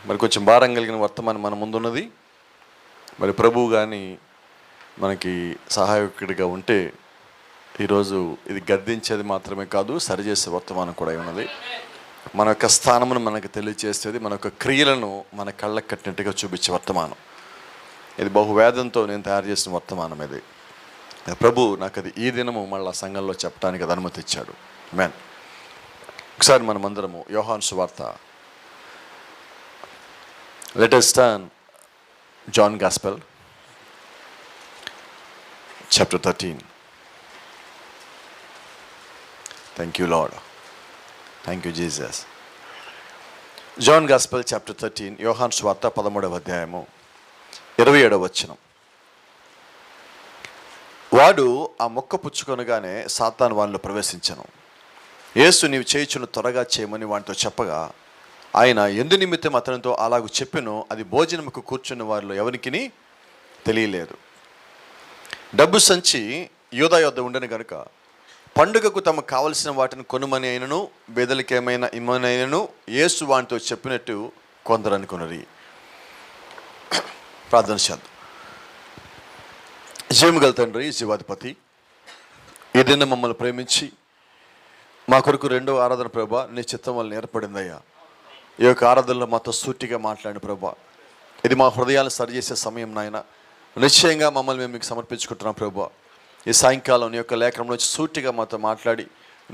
మరి కొంచెం భారం కలిగిన వర్తమానం మన ముందున్నది. మరి ప్రభువు కానీ మనకి సహాయకుడిగా ఉంటే ఈరోజు ఇది గద్దించేది మాత్రమే కాదు, సరిచేసే వర్తమానం కూడా ఉన్నది. మన యొక్క స్థానమును మనకు తెలియచేసేది, మన యొక్క క్రియలను మన కళ్ళకు కట్టినట్టుగా చూపించే వర్తమానం ఇది. బహువేదంతో నేను తయారు చేసిన వర్తమానం ఇది. ప్రభు నాకు అది ఈ దినము మళ్ళా సంఘంలో చెప్పడానికి అది అనుమతి ఇచ్చాడు. ఆమేన్. ఒకసారి మనమందరము యోహాను సువార్త, let us turn John Gospel chapter 13. Thank you Lord. Thank you Jesus. John Gospel chapter 13, యోహాను సువార్త 13వ అధ్యాయము 27వ వచనం. వాడు ఆ మొక్క పుచ్చుకొనగానే సాతాను వానిలో ప్రవేశించెను. యేసు నీవు చేయుచున్న త్వరగా చేయమని వానితో చెప్పగా ఆయన ఎందు నిమిత్తం అతనితో అలాగూ చెప్పెను అది భోజనముకు కూర్చున్న వారిలో ఎవరికిని తెలియలేదు. డబ్బు సంచి యూదా యొద్ద ఉండని గనుక పండుగకు తమకు కావలసిన వాటిని కొనుమని అయినను బేదలకి ఏమైనా ఇమ్మనైనను యేసు వానితో చెప్పినట్టు కొందరు అనుకున్నది. ప్రార్థన చేద్దాం. జీవముగల తండ్రి, జీవాధిపతి, ఈ దిన మమ్మల్ని ప్రేమించి మా కొరకు రెండవ ఆరాధన ప్రభా నీ చిత్తం వల్ల ఏర్పడిందయ్యా. ఈ యొక్క ఆరాధనలో మాతో సూటిగా మాట్లాడిన ప్రభా, ఇది మా హృదయాలను సరిచేసే సమయం నాయన. నిశ్చయంగా మమ్మల్ని మేము మీకు సమర్పించుకుంటున్నాం ప్రభా. ఈ సాయంకాలం నీ యొక్క లేఖనంలో సూటిగా మాతో మాట్లాడి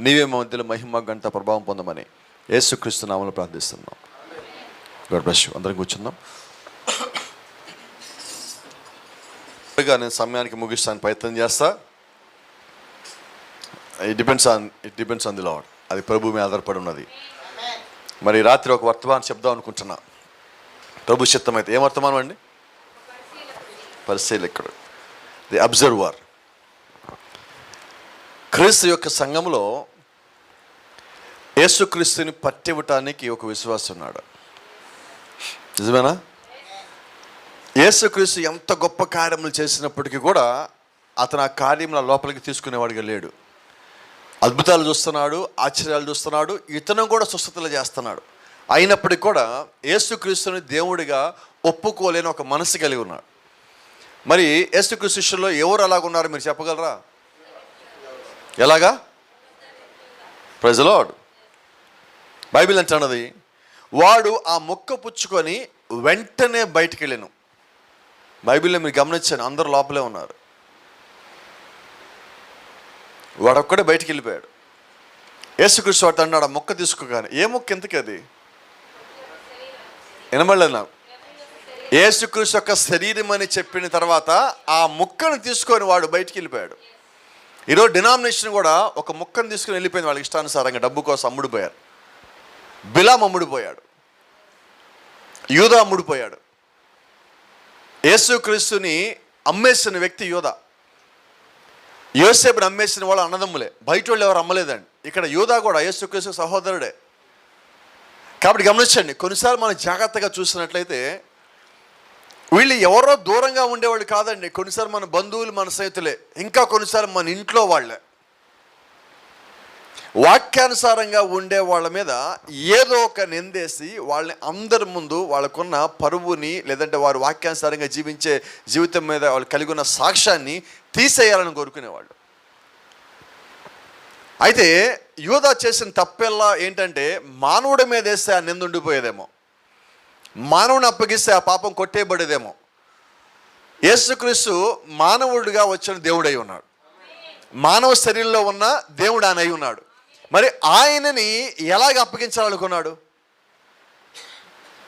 నీవే మా మధ్యలో మహిమ గంట ప్రభావం పొందమని యేసుక్రీస్తు నామములో ప్రార్థిస్తున్నాం. God bless you. అందరం కూర్చుందాం. నేను సమయానికి ముగిస్తాను ప్రయత్నం చేస్తా. It depends on the lord. అది ప్రభు మీద ఆధారపడి ఉన్నది. మరి రాత్రి ఒక వర్తమానం చెప్దాం అనుకుంటున్నా, ప్రభు చిత్తం అయితే. ఏం వర్తమానం అండి? పరిశీలకుడు, ది అబ్జర్వర్. క్రీస్తు యొక్క సంఘంలో యేసుక్రీస్తుని పట్టివ్వటానికి ఒక విశ్వాసం ఉన్నాడు. నిజమేనా? యేసుక్రీస్తు ఎంత గొప్ప కార్యములు చేసినప్పటికీ కూడా అతను ఆ కార్యముల లోపలికి తీసుకునేవాడిగా లేడు. అద్భుతాలు చూస్తున్నాడు, ఆశ్చర్యాలు చూస్తున్నాడు, ఇతను కూడా స్వస్థతలు చేస్తున్నాడు. అయినప్పటికీ కూడా యేసుక్రీస్తుని దేవుడిగా ఒప్పుకోలేని ఒక మనసు కలిగి ఉన్నాడు. మరి యేసుక్రీస్తు శిష్యుల్లో ఎవరు అలాగున్నారు మీరు చెప్పగలరా? ఎలాగా? Praise the lord. బైబిల్ అంటున్నది వాడు ఆ మొక్క పుచ్చుకొని వెంటనే బయటికి వెళ్ళాను. బైబిల్లో మీరు గమనించాను, అందరూ లోపలే ఉన్నారు. వాడొక్కడే బయటికి వెళ్ళిపోయాడు. యేసుక్రీస్తు వాడు అన్నాడు ఆ మొక్క తీసుకోగానే. ఏ మొక్క ఎంతకి అది వినబడలేదు నాకు. యేసుక్రీస్తు యొక్క శరీరం అని చెప్పిన తర్వాత ఆ మొక్కను తీసుకొని వాడు బయటికి వెళ్ళిపోయాడు. ఈరోజు డినామినేషన్ కూడా ఒక మొక్కను తీసుకుని వెళ్ళిపోయింది వాళ్ళకి ఇష్టానుసారంగా. డబ్బు కోసం అమ్ముడుపోయారు. బిలాం అమ్ముడుపోయాడు, యూదా అమ్ముడుపోయాడు. యేసుక్రీస్తుని అమ్మేసిన వ్యక్తి యూదా. యోసేపుని అమ్మేసిన వాళ్ళు అన్నదమ్ములే, బయట వాళ్ళు ఎవరు అమ్మలేదండి. ఇక్కడ యూదా కూడా యేసుక్రీస్తు సహోదరుడే. కాబట్టి గమనించండి, కొన్నిసార్లు మనం జాగ్రత్తగా చూసినట్లయితే వీళ్ళు ఎవరో దూరంగా ఉండేవాళ్ళు కాదండి. కొన్నిసార్లు మన బంధువులు, మన స్నేహితులే, ఇంకా కొన్నిసార్లు మన ఇంట్లో వాళ్ళే. వాక్యానుసారంగా ఉండే వాళ్ళ మీద ఏదో ఒక నిందేసి వాళ్ళని అందరి ముందు వాళ్ళకున్న పరువుని, లేదంటే వారు వాక్యానుసారంగా జీవించే జీవితం మీద వాళ్ళు కలిగి ఉన్న సాక్ష్యాన్ని తీసేయాలని కోరుకునేవాళ్ళు. అయితే యూదా చేసిన తప్పెల్లా ఏంటంటే మానవుడి మీద వేస్తే ఆ నింద ఉండిపోయేదేమో, మానవుని అప్పగిస్తే ఆ పాపం కొట్టేయబడేదేమో. యేసుక్రీస్తు మానవుడిగా వచ్చిన దేవుడై ఉన్నాడు. మానవ శరీరంలో ఉన్న దేవుడు ఆయన అయి ఉన్నాడు. మరి ఆయనని ఎలాగ అప్పగించాలనుకున్నాడు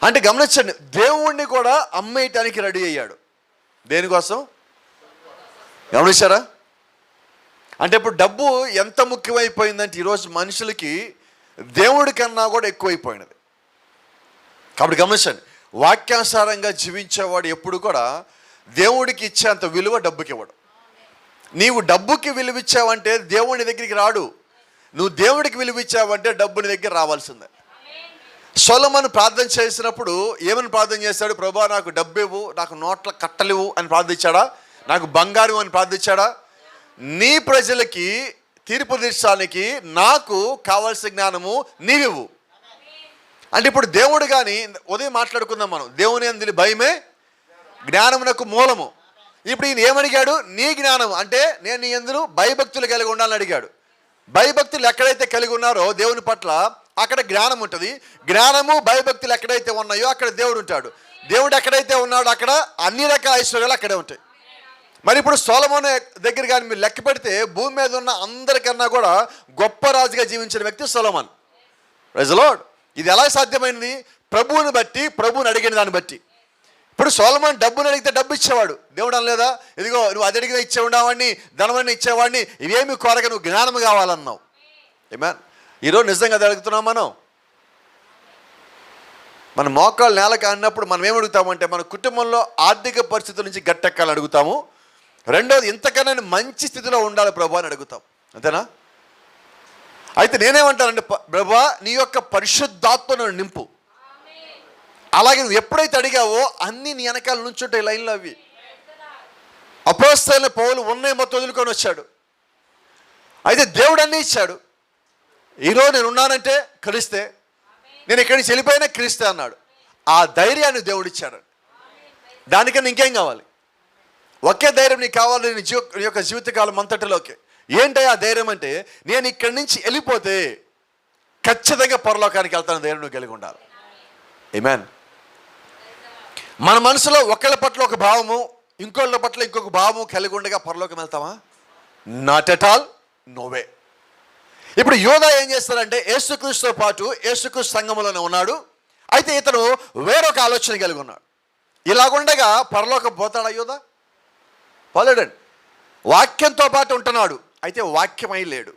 అంటే గమనించండి, దేవుణ్ణి కూడా అమ్మేయటానికి రెడీ అయ్యాడు. దేనికోసం గమనించారా? అంటే ఇప్పుడు డబ్బు ఎంత ముఖ్యమైపోయిందంటే ఈరోజు మనుషులకి దేవుడి కన్నా కూడా ఎక్కువైపోయినది. కాబట్టి గమనించండి, వాక్యానుసారంగా జీవించేవాడు ఎప్పుడు కూడా దేవుడికి ఇచ్చేంత విలువ డబ్బుకి ఇవ్వడు. నీవు డబ్బుకి విలువ ఇచ్చావంటే దేవుడి దగ్గరికి రాడు. నువ్వు దేవుడికి విలువ ఇచ్చావంటే డబ్బు నీ దగ్గర రావాల్సిందే. సొలొమోను ప్రార్థన చేసినప్పుడు ఏమని ప్రార్థన చేశాడు? ప్రభువా నాకు డబ్బు ఇవ్వు, నాకు నోట్ల కట్టలివు అని ప్రార్థించాడా? నాకు బంగారం అని ప్రార్థించాడా? నీ ప్రజలకి తీర్పు తీర్చడానికి నాకు కావాల్సిన జ్ఞానము నీవివ్వు. అంటే ఇప్పుడు దేవుడు కానీ ఉదయం మాట్లాడుకుందాం మనం, దేవుని యందు భయమే జ్ఞానమునకు మూలము. ఇప్పుడు ఈయన ఏమడిగాడు? నీ జ్ఞానం అంటే నేను నీ యందు భయభక్తులు కలిగి ఉండాలని అడిగాడు. భయభక్తులు ఎక్కడైతే కలిగి ఉన్నారో దేవుని పట్ల అక్కడ జ్ఞానం ఉంటుంది. జ్ఞానము భయభక్తులు ఎక్కడైతే ఉన్నాయో అక్కడ దేవుడు ఉంటాడు. దేవుడు ఎక్కడైతే ఉన్నాడో అక్కడ అన్ని రకాల ఐశ్వర్యాలు అక్కడే ఉంటాయి. మరి ఇప్పుడు సొలొమోను దగ్గర కానీ మీరు లెక్క పెడితే భూమి మీద ఉన్న అందరికన్నా కూడా గొప్ప రాజుగా జీవించిన వ్యక్తి సొలొమోను. Praise the lord. ఇది ఎలా సాధ్యమైంది? ప్రభువుని బట్టి, ప్రభువుని అడిగిన దాన్ని బట్టి. ఇప్పుడు సొలొమోను డబ్బుని అడిగితే డబ్బు ఇచ్చేవాడు. దేవుడు అనలేదా, ఇదిగో నువ్వు అది అడిగిన ఇచ్చేవాడిని, ధనమని ఇచ్చేవాడిని, ఇవేమి కోరక నువ్వు జ్ఞానం కావాలన్నావు. ఆమేన్. ఈరోజు నిజంగా అది అడుగుతున్నాం మనం. మన మోకాళ్ళు నేలకు అన్నప్పుడు మనం ఏం అడుగుతామంటే మన కుటుంబంలో ఆర్థిక పరిస్థితుల నుంచి గట్టెక్కాలని అడుగుతాము. రెండోది ఇంతకన్నా మంచి స్థితిలో ఉండాలి ప్రభు అని అడుగుతాం. అంతేనా? అయితే నేనేమంటానంటే, ప్రభా నీ యొక్క పరిశుద్ధాత్మను నింపు. అలాగే నువ్వు ఎప్పుడైతే అడిగావో అన్నీ నీ వెనకాల నుంచుంటాయి లైన్లో. అవి అపోస్తలుడైన పౌలు ఉన్నాయి మొత్తం వదులుకొని వచ్చాడు. అయితే దేవుడు అన్నీ ఇచ్చాడు. ఈరోజు నేను ఉన్నానంటే క్రీస్తే, నేను ఇక్కడి నుంచి వెళ్ళిపోయినా క్రీస్తే అన్నాడు. ఆ ధైర్యాన్ని దేవుడు ఇచ్చాడు. దానికన్నా ఇంకేం కావాలి? ఒకే ధైర్యం నీకు కావాలి నీ యొక్క జీవితకాలం అంతటిలోకి. ఏంటి ఆ ధైర్యం అంటే, నేను ఇక్కడి నుంచి వెళ్ళిపోతే ఖచ్చితంగా పరలోకానికి వెళ్తాను ధైర్యం నువ్వు కలిగి ఉండాలి. ఆమేన్. మన మనసులో ఒకళ్ళ పట్ల ఒక భావము, ఇంకోళ్ళ పట్ల ఇంకొక భావము కలిగి ఉండగా పరలోకం వెళ్తామా? Not at all, no way. ఇప్పుడు యోధా ఏం చేస్తాడంటే యేసుక్రీస్తుతో పాటు యేసుక్రీస్తు సంఘములోనే ఉన్నాడు. అయితే ఇతను వేరొక ఆలోచన కలిగి ఉన్నాడు. ఇలాగుండగా పరలోకం పోతాడా యోధా? పోలేడండి. వాక్యంతో పాటు ఉంటున్నాడు, అయితే వాక్యమై లేడు.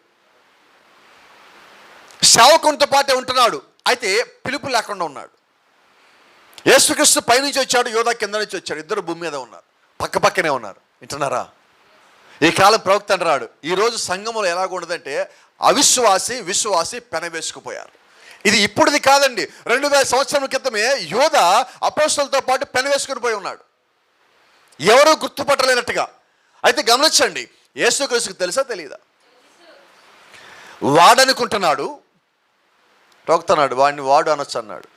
సేవకునితో పాటే ఉంటున్నాడు, అయితే పిలుపు లేకుండా ఉన్నాడు. యేసుక్రీస్తు పైనుంచి వచ్చాడు, యోధా కింద నుంచి వచ్చాడు. ఇద్దరు భూమి మీద ఉన్నారు, పక్క పక్కనే ఉన్నారు. వింటున్నారా? ఈ కాలం ప్రవక్త అంటున్నాడు, ఈరోజు సంఘములో ఎలాగుండదంటే అవిశ్వాసి విశ్వాసి పెనవేసుకుపోయారు. ఇది ఇప్పుడుది కాదండి, 2000 సంవత్సరాల క్రితమే యోధా అపోస్తలులతో పాటు పెనవేసుకుని పోయి ఉన్నాడు, ఎవరూ గుర్తుపట్టలేనట్టుగా. అయితే గమనించండి, యేసుక్రీస్తుకు తెలుసా తెలియదా? వాడనుకుంటున్నాడు, ప్రవక్తన్నాడు వాడిని వాడు అనొచ్చు అన్నాడు.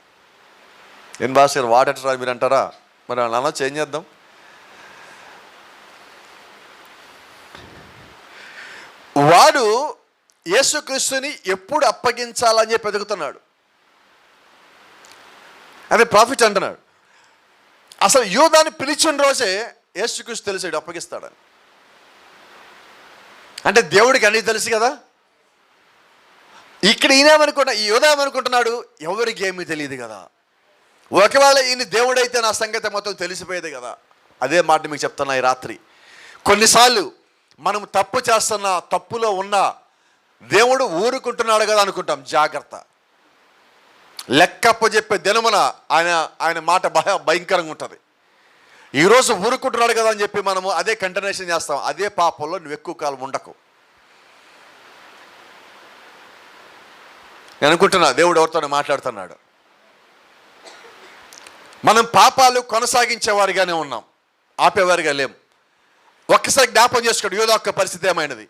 ఏం భాష వాడంటారా మీరు అంటారా? మరి వాళ్ళు అనొచ్చు, ఏం చేద్దాం? వాడు యేసుక్రీస్తుని ఎప్పుడు అప్పగించాలని చెప్పి ఎదుగుతున్నాడు. అదే ప్రాఫిట్ అంటున్నాడు. అసలు యూదాని పిలిచిన రోజే యేసుక్రీస్తు తెలిసాడు అప్పగిస్తాడని. అంటే దేవుడికి అన్నీ తెలుసు కదా. ఇక్కడ ఈ యూదా ఏమనుకుంటున్నాడు, ఎవరికి ఏమీ తెలియదు కదా. ఒకవేళ ఈయన దేవుడైతే నా సంగతి మొత్తం తెలిసిపోయేది కదా. అదే మాట మీకు చెప్తున్నా ఈ రాత్రి. కొన్నిసార్లు మనం తప్పు చేస్తున్నా, తప్పులో ఉన్నా దేవుడు ఊరుకుంటున్నాడు కదా అనుకుంటాం. జాగ్రత్త. లెక్కప్ప చెప్పే దినమున ఆయన మాట భయంకరంగా ఉంటుంది. ఈరోజు ఊరుకుంటున్నాడు కదా అని చెప్పి మనము అదే కంటిన్యూషన్ చేస్తాం. అదే పాపంలో నువ్వు ఎక్కువ కాలం ఉండకు. నేను అనుకుంటున్నా దేవుడు ఎవరితోనే మాట్లాడుతున్నాడు. మనం పాపాలు కొనసాగించేవారిగానే ఉన్నాం, ఆపేవారిగా లేం. ఒక్కసారి జ్ఞాపం చేసుకోండి యోధా యొక్క పరిస్థితి ఏమైనది.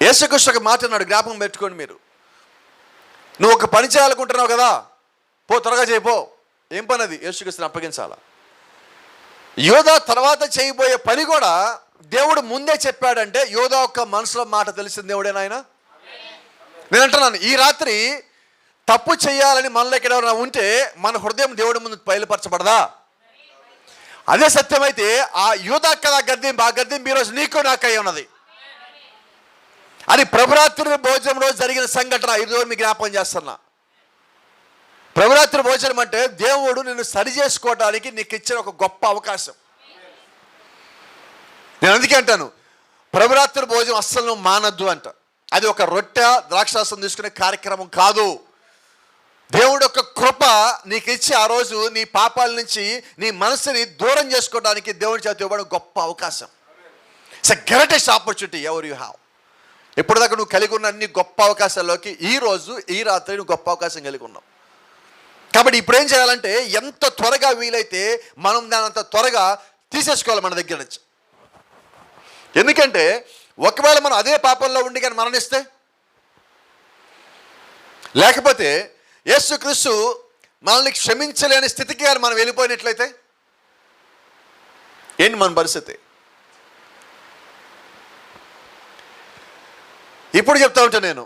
యేసుక్రీస్తు ఒక మాట అన్నాడు, జ్ఞాపకం పెట్టుకోండి మీరు. నువ్వు ఒక పని చేయాలనుకుంటున్నావు కదా, పో త్వరగా చేయిపో. ఏం పని అది? యేసుక్రీస్తుని అప్పగించాలా. యోధా తర్వాత చేయబోయే పని కూడా దేవుడు ముందే చెప్పాడంటే యోధా యొక్క మనసులో మాట తెలిసిన దేవుడేనా ఆయన? నేను అంటున్నాను, ఈ రాత్రి తప్పు చేయాలని మనలో ఎక్కడ ఎవరైనా ఉంటే మన హృదయం దేవుడి ముందు బయలుపరచబడదా? అదే సత్యమైతే ఆ యోధా కదా గద్దెంపు, ఆ గద్దెంపు ఈరోజు నీకు నాకై ఉన్నది. అది ప్రభురాత్రి భోజనంలో జరిగిన సంఘటన ఈరోజు మీకు జ్ఞాపకం చేస్తున్నా. ప్రభురాత్రి భోజనం అంటే దేవుడు నిన్ను సరి చేసుకోవడానికి నీకు ఇచ్చిన ఒక గొప్ప అవకాశం. నేను అందుకే అంటాను, ప్రభురాత్రి భోజనం అస్సలు నువ్వు మానద్దు అంట. అది ఒక రొట్టె ద్రాక్షారసం తీసుకునే కార్యక్రమం కాదు. దేవుడు యొక్క కృప నీకు ఇచ్చి ఆ రోజు నీ పాపాల నుంచి నీ మనసుని దూరం చేసుకోవడానికి దేవుడి చేత ఇవ్వడం గొప్ప అవకాశం. It's a greatest opportunity ever you have. ఇప్పటిదాకా నువ్వు కలిగి ఉన్న అన్ని గొప్ప అవకాశాల్లోకి ఈ రాత్రి నువ్వు గొప్ప అవకాశం కలిగి ఉన్నావు. కాబట్టి ఇప్పుడు ఏం చేయాలంటే ఎంత త్వరగా వీలైతే మనం దాని అంత త్వరగా తీసేసుకోవాలి మన దగ్గర నుంచి. ఎందుకంటే ఒకవేళ మనం అదే పాపంలో ఉండి కానీ మరణిస్తే లేకపోతే యేసుక్రీస్తు మనల్ని క్షమించలేని స్థితికి కానీ మనం వెళ్ళిపోయినట్లయితే ఏంటి మన పరిస్థితి? ఇప్పుడు చెప్తా ఉంటాను నేను,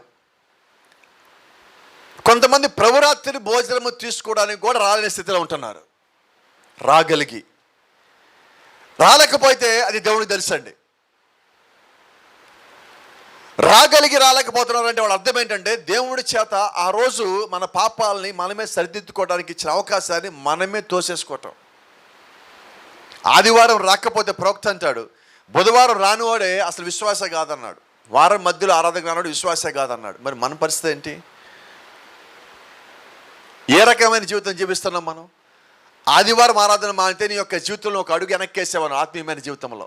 కొంతమంది ప్రభురాత్రి భోజనము తీసుకోవడానికి కూడా రాలేని స్థితిలో ఉంటున్నారు. రాలేకపోతే అది దేవుడికి తెలుసండి. రాలేకపోతున్నారంటే వాళ్ళ అర్థం ఏంటంటే, దేవుడి చేత ఆ రోజు మన పాపాలని మనమే సరిదిద్దుకోవడానికి ఇచ్చిన అవకాశాన్ని మనమే తోసేసుకోవటం. ఆదివారం రాకపోతే ప్రవక్త అంటాడు, బుధవారం రానివాడే అసలు విశ్వాస కాదన్నాడు, వారం మధ్యలో ఆరాధన రానివాడు విశ్వాసే కాదన్నాడు. మరి మన పరిస్థితి ఏంటి? ఏ రకమైన జీవితం జీవిస్తున్నాం మనం? ఆదివారం ఆరాధన మానితే నీ యొక్క జీవితంలో ఒక అడుగు వెనక్కేసేవాను ఆత్మీయమైన జీవితంలో.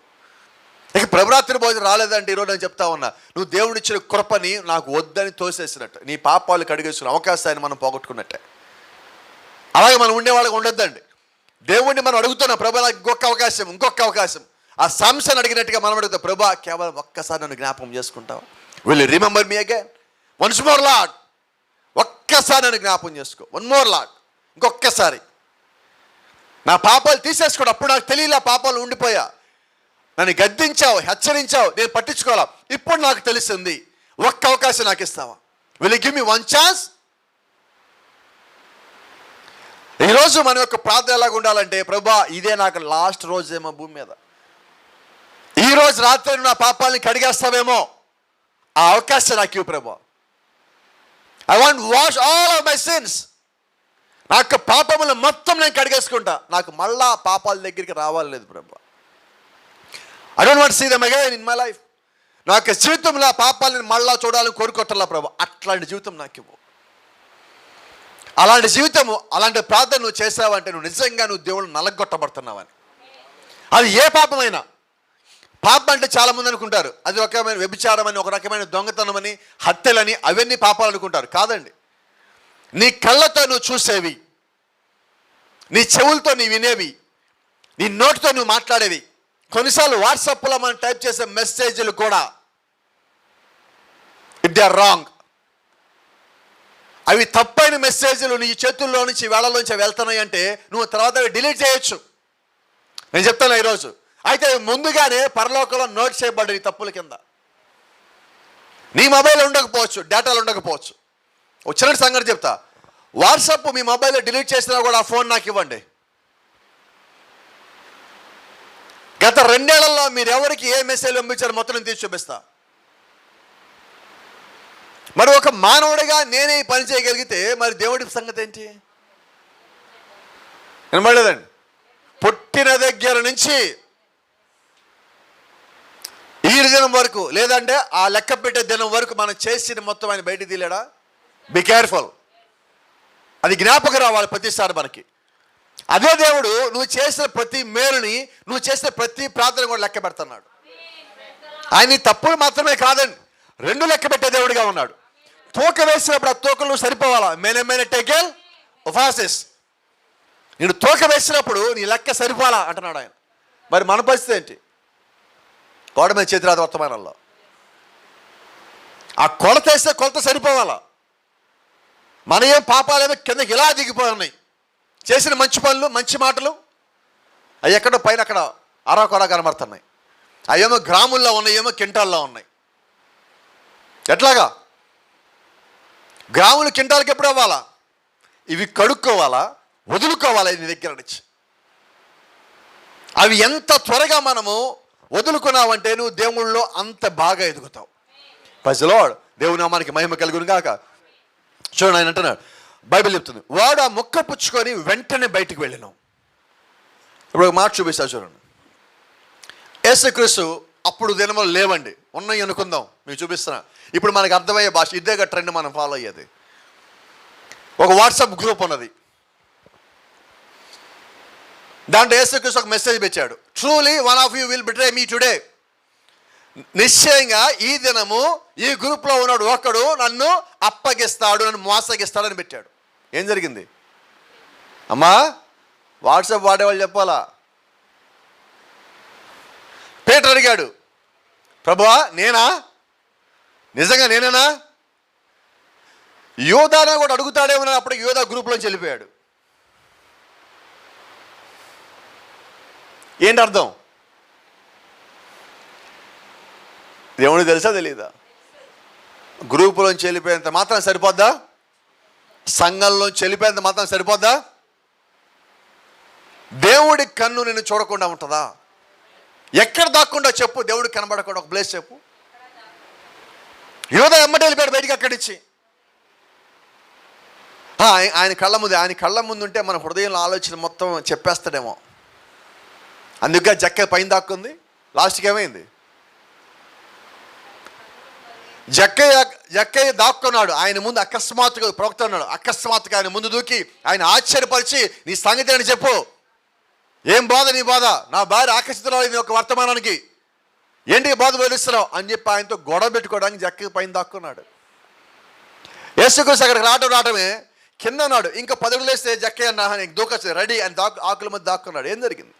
ఇక ప్రభురాత్రి భోజనం రాలేదంటే ఈరోజు నేను చెప్తా ఉన్నా, నువ్వు దేవుడిచ్చిన కృపని నాకు వద్దని తోసేసినట్టు, నీ పాపాలు కడిగేసిన అవకాశాన్ని మనం పోగొట్టుకున్నట్టే. అలాగే మనం ఉండేవాళ్ళకి ఉండొద్దండి. దేవుణ్ణి మనం అడుగుతున్నాం, ప్రభా నాకు ఇంకొక అవకాశం. ఆ సంసన్ అడిగినట్టుగా మనం అడుగుతాం, ప్రభా కేవలం ఒక్కసారి నన్ను జ్ఞాపకం చేసుకుంటావు, will you remember me again once more lord, ఒక్కసారి నన్ను జ్ఞాపకం చేసుకో, వన్ మోర్ లార్డ్, ఇంకొక్కసారి నా పాపాలు తీసేసుకోడు. అప్పుడు నాకు తెలియలే, పాపాలు ఉండిపోయా, నన్ను గద్దించావు, హెచ్చరించావు, నేను పట్టించుకోవాలా, ఇప్పుడు నాకు తెలిసింది, ఒక్క అవకాశం నాకు ఇస్తావా, will you give me one chance? ఈరోజు మన యొక్క ప్రార్థన ఎలాగ ఉండాలంటే, ప్రభా ఇదే నాకు లాస్ట్ రోజేమో భూమి మీద, ఈ రోజు రాత్రి నా పాపాలని కడిగేస్తావేమో, ఆ అవకాశం నాకు ఇవ్వు ప్రభా. I want wash all of my since. నా యొక్క పాపములు మొత్తం నేను కడిగేసుకుంటా, నాకు మళ్ళా పాపాల దగ్గరికి రావాలి లేదు ప్రభా. I don't want see them again in my life. నా యొక్క జీవితంలో ఆ పాపాలను మళ్ళా చూడాలని కోరుకోవట్లా ప్రభా. అట్లాంటి జీవితం నాకు ఇవ్వు. అలాంటి జీవితము, అలాంటి ప్రార్థన నువ్వు చేసావంటే నువ్వు నిజంగా నువ్వు దేవుడు నలగొట్టబడుతున్నావని. అది ఏ పాపమైనా. పాపం అంటే చాలామంది అనుకుంటారు అది ఒక రకమైన వ్యభిచారం అని, ఒక రకమైన దొంగతనం అని, హత్యలని, అవన్నీ పాపాలు అనుకుంటారు. కాదండి. నీ కళ్ళతో నువ్వు చూసేవి, నీ చెవులతో నీ వినేవి, నీ నోటితో నువ్వు మాట్లాడేవి, కొన్నిసార్లు వాట్సాప్లో మనం టైప్ చేసే మెసేజ్లు కూడా ఇట్ దే ఆర్ రాంగ్. అవి తప్పైన మెసేజ్లు నీ చేతుల్లో నుంచి వేళలోంచి వెళ్తున్నాయి అంటే నువ్వు తర్వాత డిలీట్ చేయొచ్చు. నేను చెప్తాను ఈరోజు. అయితే ముందుగానే పరలోకంలో నోట్ చేయబడ్డాయి తప్పుల కింద. నీ మొబైల్ ఉండకపోవచ్చు, డేటాలు ఉండకపోవచ్చు. వచ్చిన సంగతి చెప్తా, వాట్సాప్ మీ మొబైల్లో డిలీట్ చేసినా కూడా ఆ ఫోన్ నాకు ఇవ్వండి. గత 2 ఏళ్లలో మీరు ఎవరికి ఏ మెసేజ్ పంపించారో మొత్తం నేను తీసి చూపిస్తా. మరి ఒక మానవుడిగా నేనే ఈ పని చేయగలిగితే మరి దేవుడి సంగతి ఏంటి? వినబడలేదండి. పుట్టిన దగ్గర నుంచి ఈ దినం వరకు, లేదంటే ఆ లెక్క పెట్టే దినం వరకు మనం చేసిన మొత్తం ఆయన బయటికి తీలేడా? Be careful. అది జ్ఞాపకం రావాలి ప్రతిసారి మనకి. అదే దేవుడు నువ్వు చేసిన ప్రతి మేలుని, నువ్వు చేసిన ప్రతి ప్రార్థన కూడా లెక్క పెడుతున్నాడు. ఆయన తప్పులు మాత్రమే కాదండి, 2 లెక్క పెట్టే దేవుడిగా ఉన్నాడు. తూక వేసినప్పుడు ఆ తూకలు నువ్వు సరిపోవాలా. మేనే టేకెల్ ఒఫాసిస్. నేను తూక వేసినప్పుడు నీ లెక్క సరిపోవాలా అంటున్నాడు ఆయన. మరి మన పరిస్థితి ఏంటి? గోడ మీద చేతిరాదు వర్తమానంలో ఆ కొలత వేస్తే కొలత సరిపోవాలా. మన ఏం పాపాలేమో కిందకి ఇలా దిగిపోయి ఉన్నాయి. చేసిన మంచి పనులు, మంచి మాటలు అవి ఎక్కడో పైన అక్కడ అరాకొరా కనబడుతున్నాయి. అవేమో గ్రాముల్లో ఉన్నాయి, ఏమో కింటాల్లో ఉన్నాయి. ఎట్లాగా? గ్రాములు కింటాలకి ఎప్పుడు అవ్వాలా? ఇవి కడుక్కోవాలా, వదులుకోవాలా నీ దగ్గర నుంచి. అవి ఎంత త్వరగా మనము వదులుకున్నావంటే నువ్వు దేవుళ్ళలో అంత బాగా ఎదుగుతావు. Praise the lord. దేవుని నామానికి మహిమ కలుగును గాక. చూడండి, ఆయన అంటున్నాడు, బైబిల్ చెప్తుంది, వాడు ఆ ముక్క పుచ్చుకొని వెంటనే బయటికి వెళ్ళినాం. ఇప్పుడు ఒక మాట చూపిస్తా చూడండి. యేసుక్రీస్తు అప్పుడు దినములు లేవండి, ఉన్నాయి అనుకుందాం, మీకు చూపిస్తున్నా. ఇప్పుడు మనకు అర్థమయ్యే భాష ఇదేగా ట్రెండ్ మనం ఫాలో అయ్యేది. ఒక వాట్సాప్ గ్రూప్ ఉన్నది, దాంట్లో యేసుక్రీస్తు ఒక మెసేజ్ పెట్టాడు, truly one of you will betray me today. నిశ్చయంగా ఈ దినము ఈ గ్రూప్లో ఉన్నాడు ఒకడు నన్ను అప్పగిస్తాడు, నన్ను మోసగిస్తాడని పెట్టాడు. ఏం జరిగింది అమ్మా? వాట్సాప్ వాడేవాళ్ళు చెప్పాలా. పేతురు అడిగాడు, ప్రభువా నేనా? నిజంగా నేనేనా? యోధాను కూడా అడుగుతాడేమో అప్పుడు యోధా గ్రూప్లోంచి వెళ్ళిపోయాడు. ఏంటి అర్థం? దేవుడికి తెలుసా తెలీదా? గ్రూపులోంచి వెళ్ళిపోయేంత మాత్రం సరిపోద్దా? సంఘంలోంచి వెళ్ళిపోయేంత మాత్రం సరిపోద్దా? దేవుడి కన్ను నిన్ను చూడకుండా ఉంటుందా? ఎక్కడ దాక్కుండా చెప్పు, దేవుడికి కనబడకుండా ఒక ప్లేస్ చెప్పు. యోధా ఎమ్మటే వెళ్ళిపోయాడు బయటికి అక్కడి నుంచి. ఆయన కళ్ళ ముందు ఉంటే మన హృదయంలో ఆలోచన మొత్తం చెప్పేస్తాడేమో. అందుకే జక్క పైన దాక్కుంది. లాస్ట్కి ఏమైంది? జక్కయ్య దాక్కున్నాడు. ఆయన ముందు అకస్మాత్తుగా ప్రవక్త ఉన్నాడు. అకస్మాత్తుగా ఆయన ముందు దూకి ఆయన ఆశ్చర్యపరిచి, నీ సంగతి అని చెప్పు, ఏం బాధ నీ బాధ, నా భార్య ఆకర్షితురాలు ఒక వర్తమానానికి, ఏంటి బాధ వివరిస్తున్నావు అని చెప్పి ఆయనతో గొడవ పెట్టుకోవడానికి జక్కయ్య పైన దాక్కున్నాడు. యేసుక్రీస్తు అక్కడికి రావటమే కింద ఉన్నాడు. ఇంకా 10 అడుగులు వేస్తే జక్కయ్య అన్న దూకొచ్చు రెడీ అని ఆకుల మధ్య దాక్కున్నాడు. ఏం జరిగింది?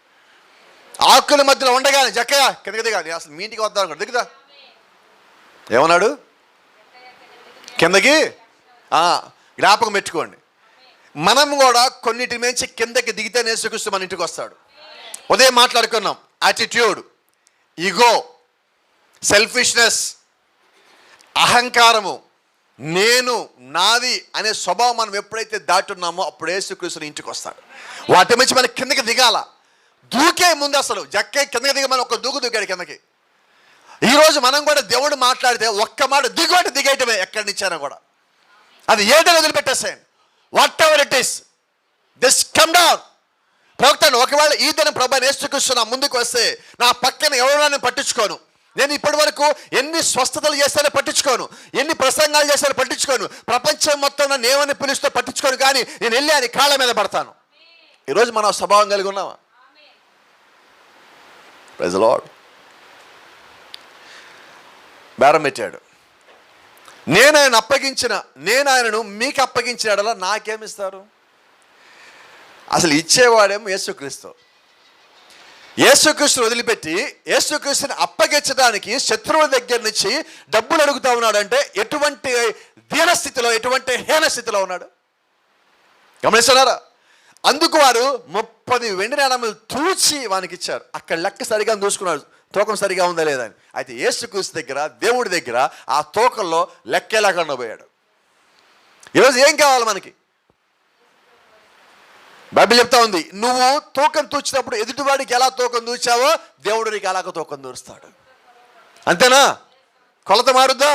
ఆకుల మధ్యలో ఉండగానే జక్కయ్య కిందకి దిగాలి, అసలు మీ ఇంటికి వద్దాం అనుకోండి, దిగుదా ఏమన్నాడు? కిందకి జ్ఞాపకం పెట్టుకోండి. మనం కూడా కొన్నిటి మించి కిందకి దిగితే యేసుక్రీస్తు మన ఇంటికి వస్తాడు. ఉదయం మాట్లాడుకున్నాం, యాటిట్యూడ్, ఈగో, సెల్ఫిష్నెస్, అహంకారము, నేను, నాది అనే స్వభావం మనం ఎప్పుడైతే దాటున్నామో అప్పుడు యేసుక్రీస్తు ఇంటికి వస్తాడు. వాటి మించి మనకి కిందకి దిగాల. దూకే ముందు అసలు జక్కయ్య కిందకి దిగమని ఒక దూకాడు కిందకి. ఈరోజు మనం కూడా దేవుడు మాట్లాడితే ఒక్క మాట దిగేయటమే. ఎక్కడి నుంచైనా కూడా అది ఏదైనా వదిలిపెట్టేసాను. Whatever it is, this come down. ప్రవక్తను ఒకవేళ ఈ దినం ప్రభు యేసుక్రీస్తు నా ముందుకు వస్తే నా పక్కన ఎవరైనా పట్టించుకోను. నేను ఇప్పటి వరకు ఎన్ని స్వస్థతలు చేస్తానో పట్టించుకోను, ఎన్ని ప్రసంగాలు చేస్తానో పట్టించుకోను, ప్రపంచం మొత్తం నన్ను ఏమని పిలుస్తూ పట్టించుకోను, కానీ నేను వెళ్ళి ఆయన కాళ్ళ మీద పడతాను. ఈరోజు మనం స్వభావం కలిగి ఉన్నామా? Praise the Lord. బేరం పెట్టాడు. నేను ఆయనను మీకు అప్పగించిన నాకేమిస్తారు? అసలు ఇచ్చేవాడేమో యేసుక్రీస్తు. యేసుక్రీస్తుని వదిలిపెట్టి యేసుక్రీస్తుని అప్పగించడానికి శత్రువుల దగ్గర నుంచి డబ్బులు అడుగుతా ఉన్నాడంటే ఎటువంటి దీనస్థితిలో, ఎటువంటి హీన స్థితిలో ఉన్నాడు గమనిస్తున్నారా? అందుకు వారు 30 వెండి నాణెములు తూచి వానికి ఇచ్చారు. అక్కడ లెక్క సరిగా చూసుకున్నాడు, తూకం సరిగా ఉందా లేదా అని. అయితే యేసుక్రీస్తు దగ్గర, దేవుడి దగ్గర ఆ తూకంలో లెక్కేలాగా పోయాడు. ఈరోజు ఏం కావాలి మనకి? బైబిల్ చెప్తా ఉంది, నువ్వు తూకం తూచినప్పుడు ఎదుటివాడికి ఎలా తూకం తూచావో దేవుడు నీకు అలాగ తూకం తూస్తాడు. అంతేనా? కొలత మారుద్దా?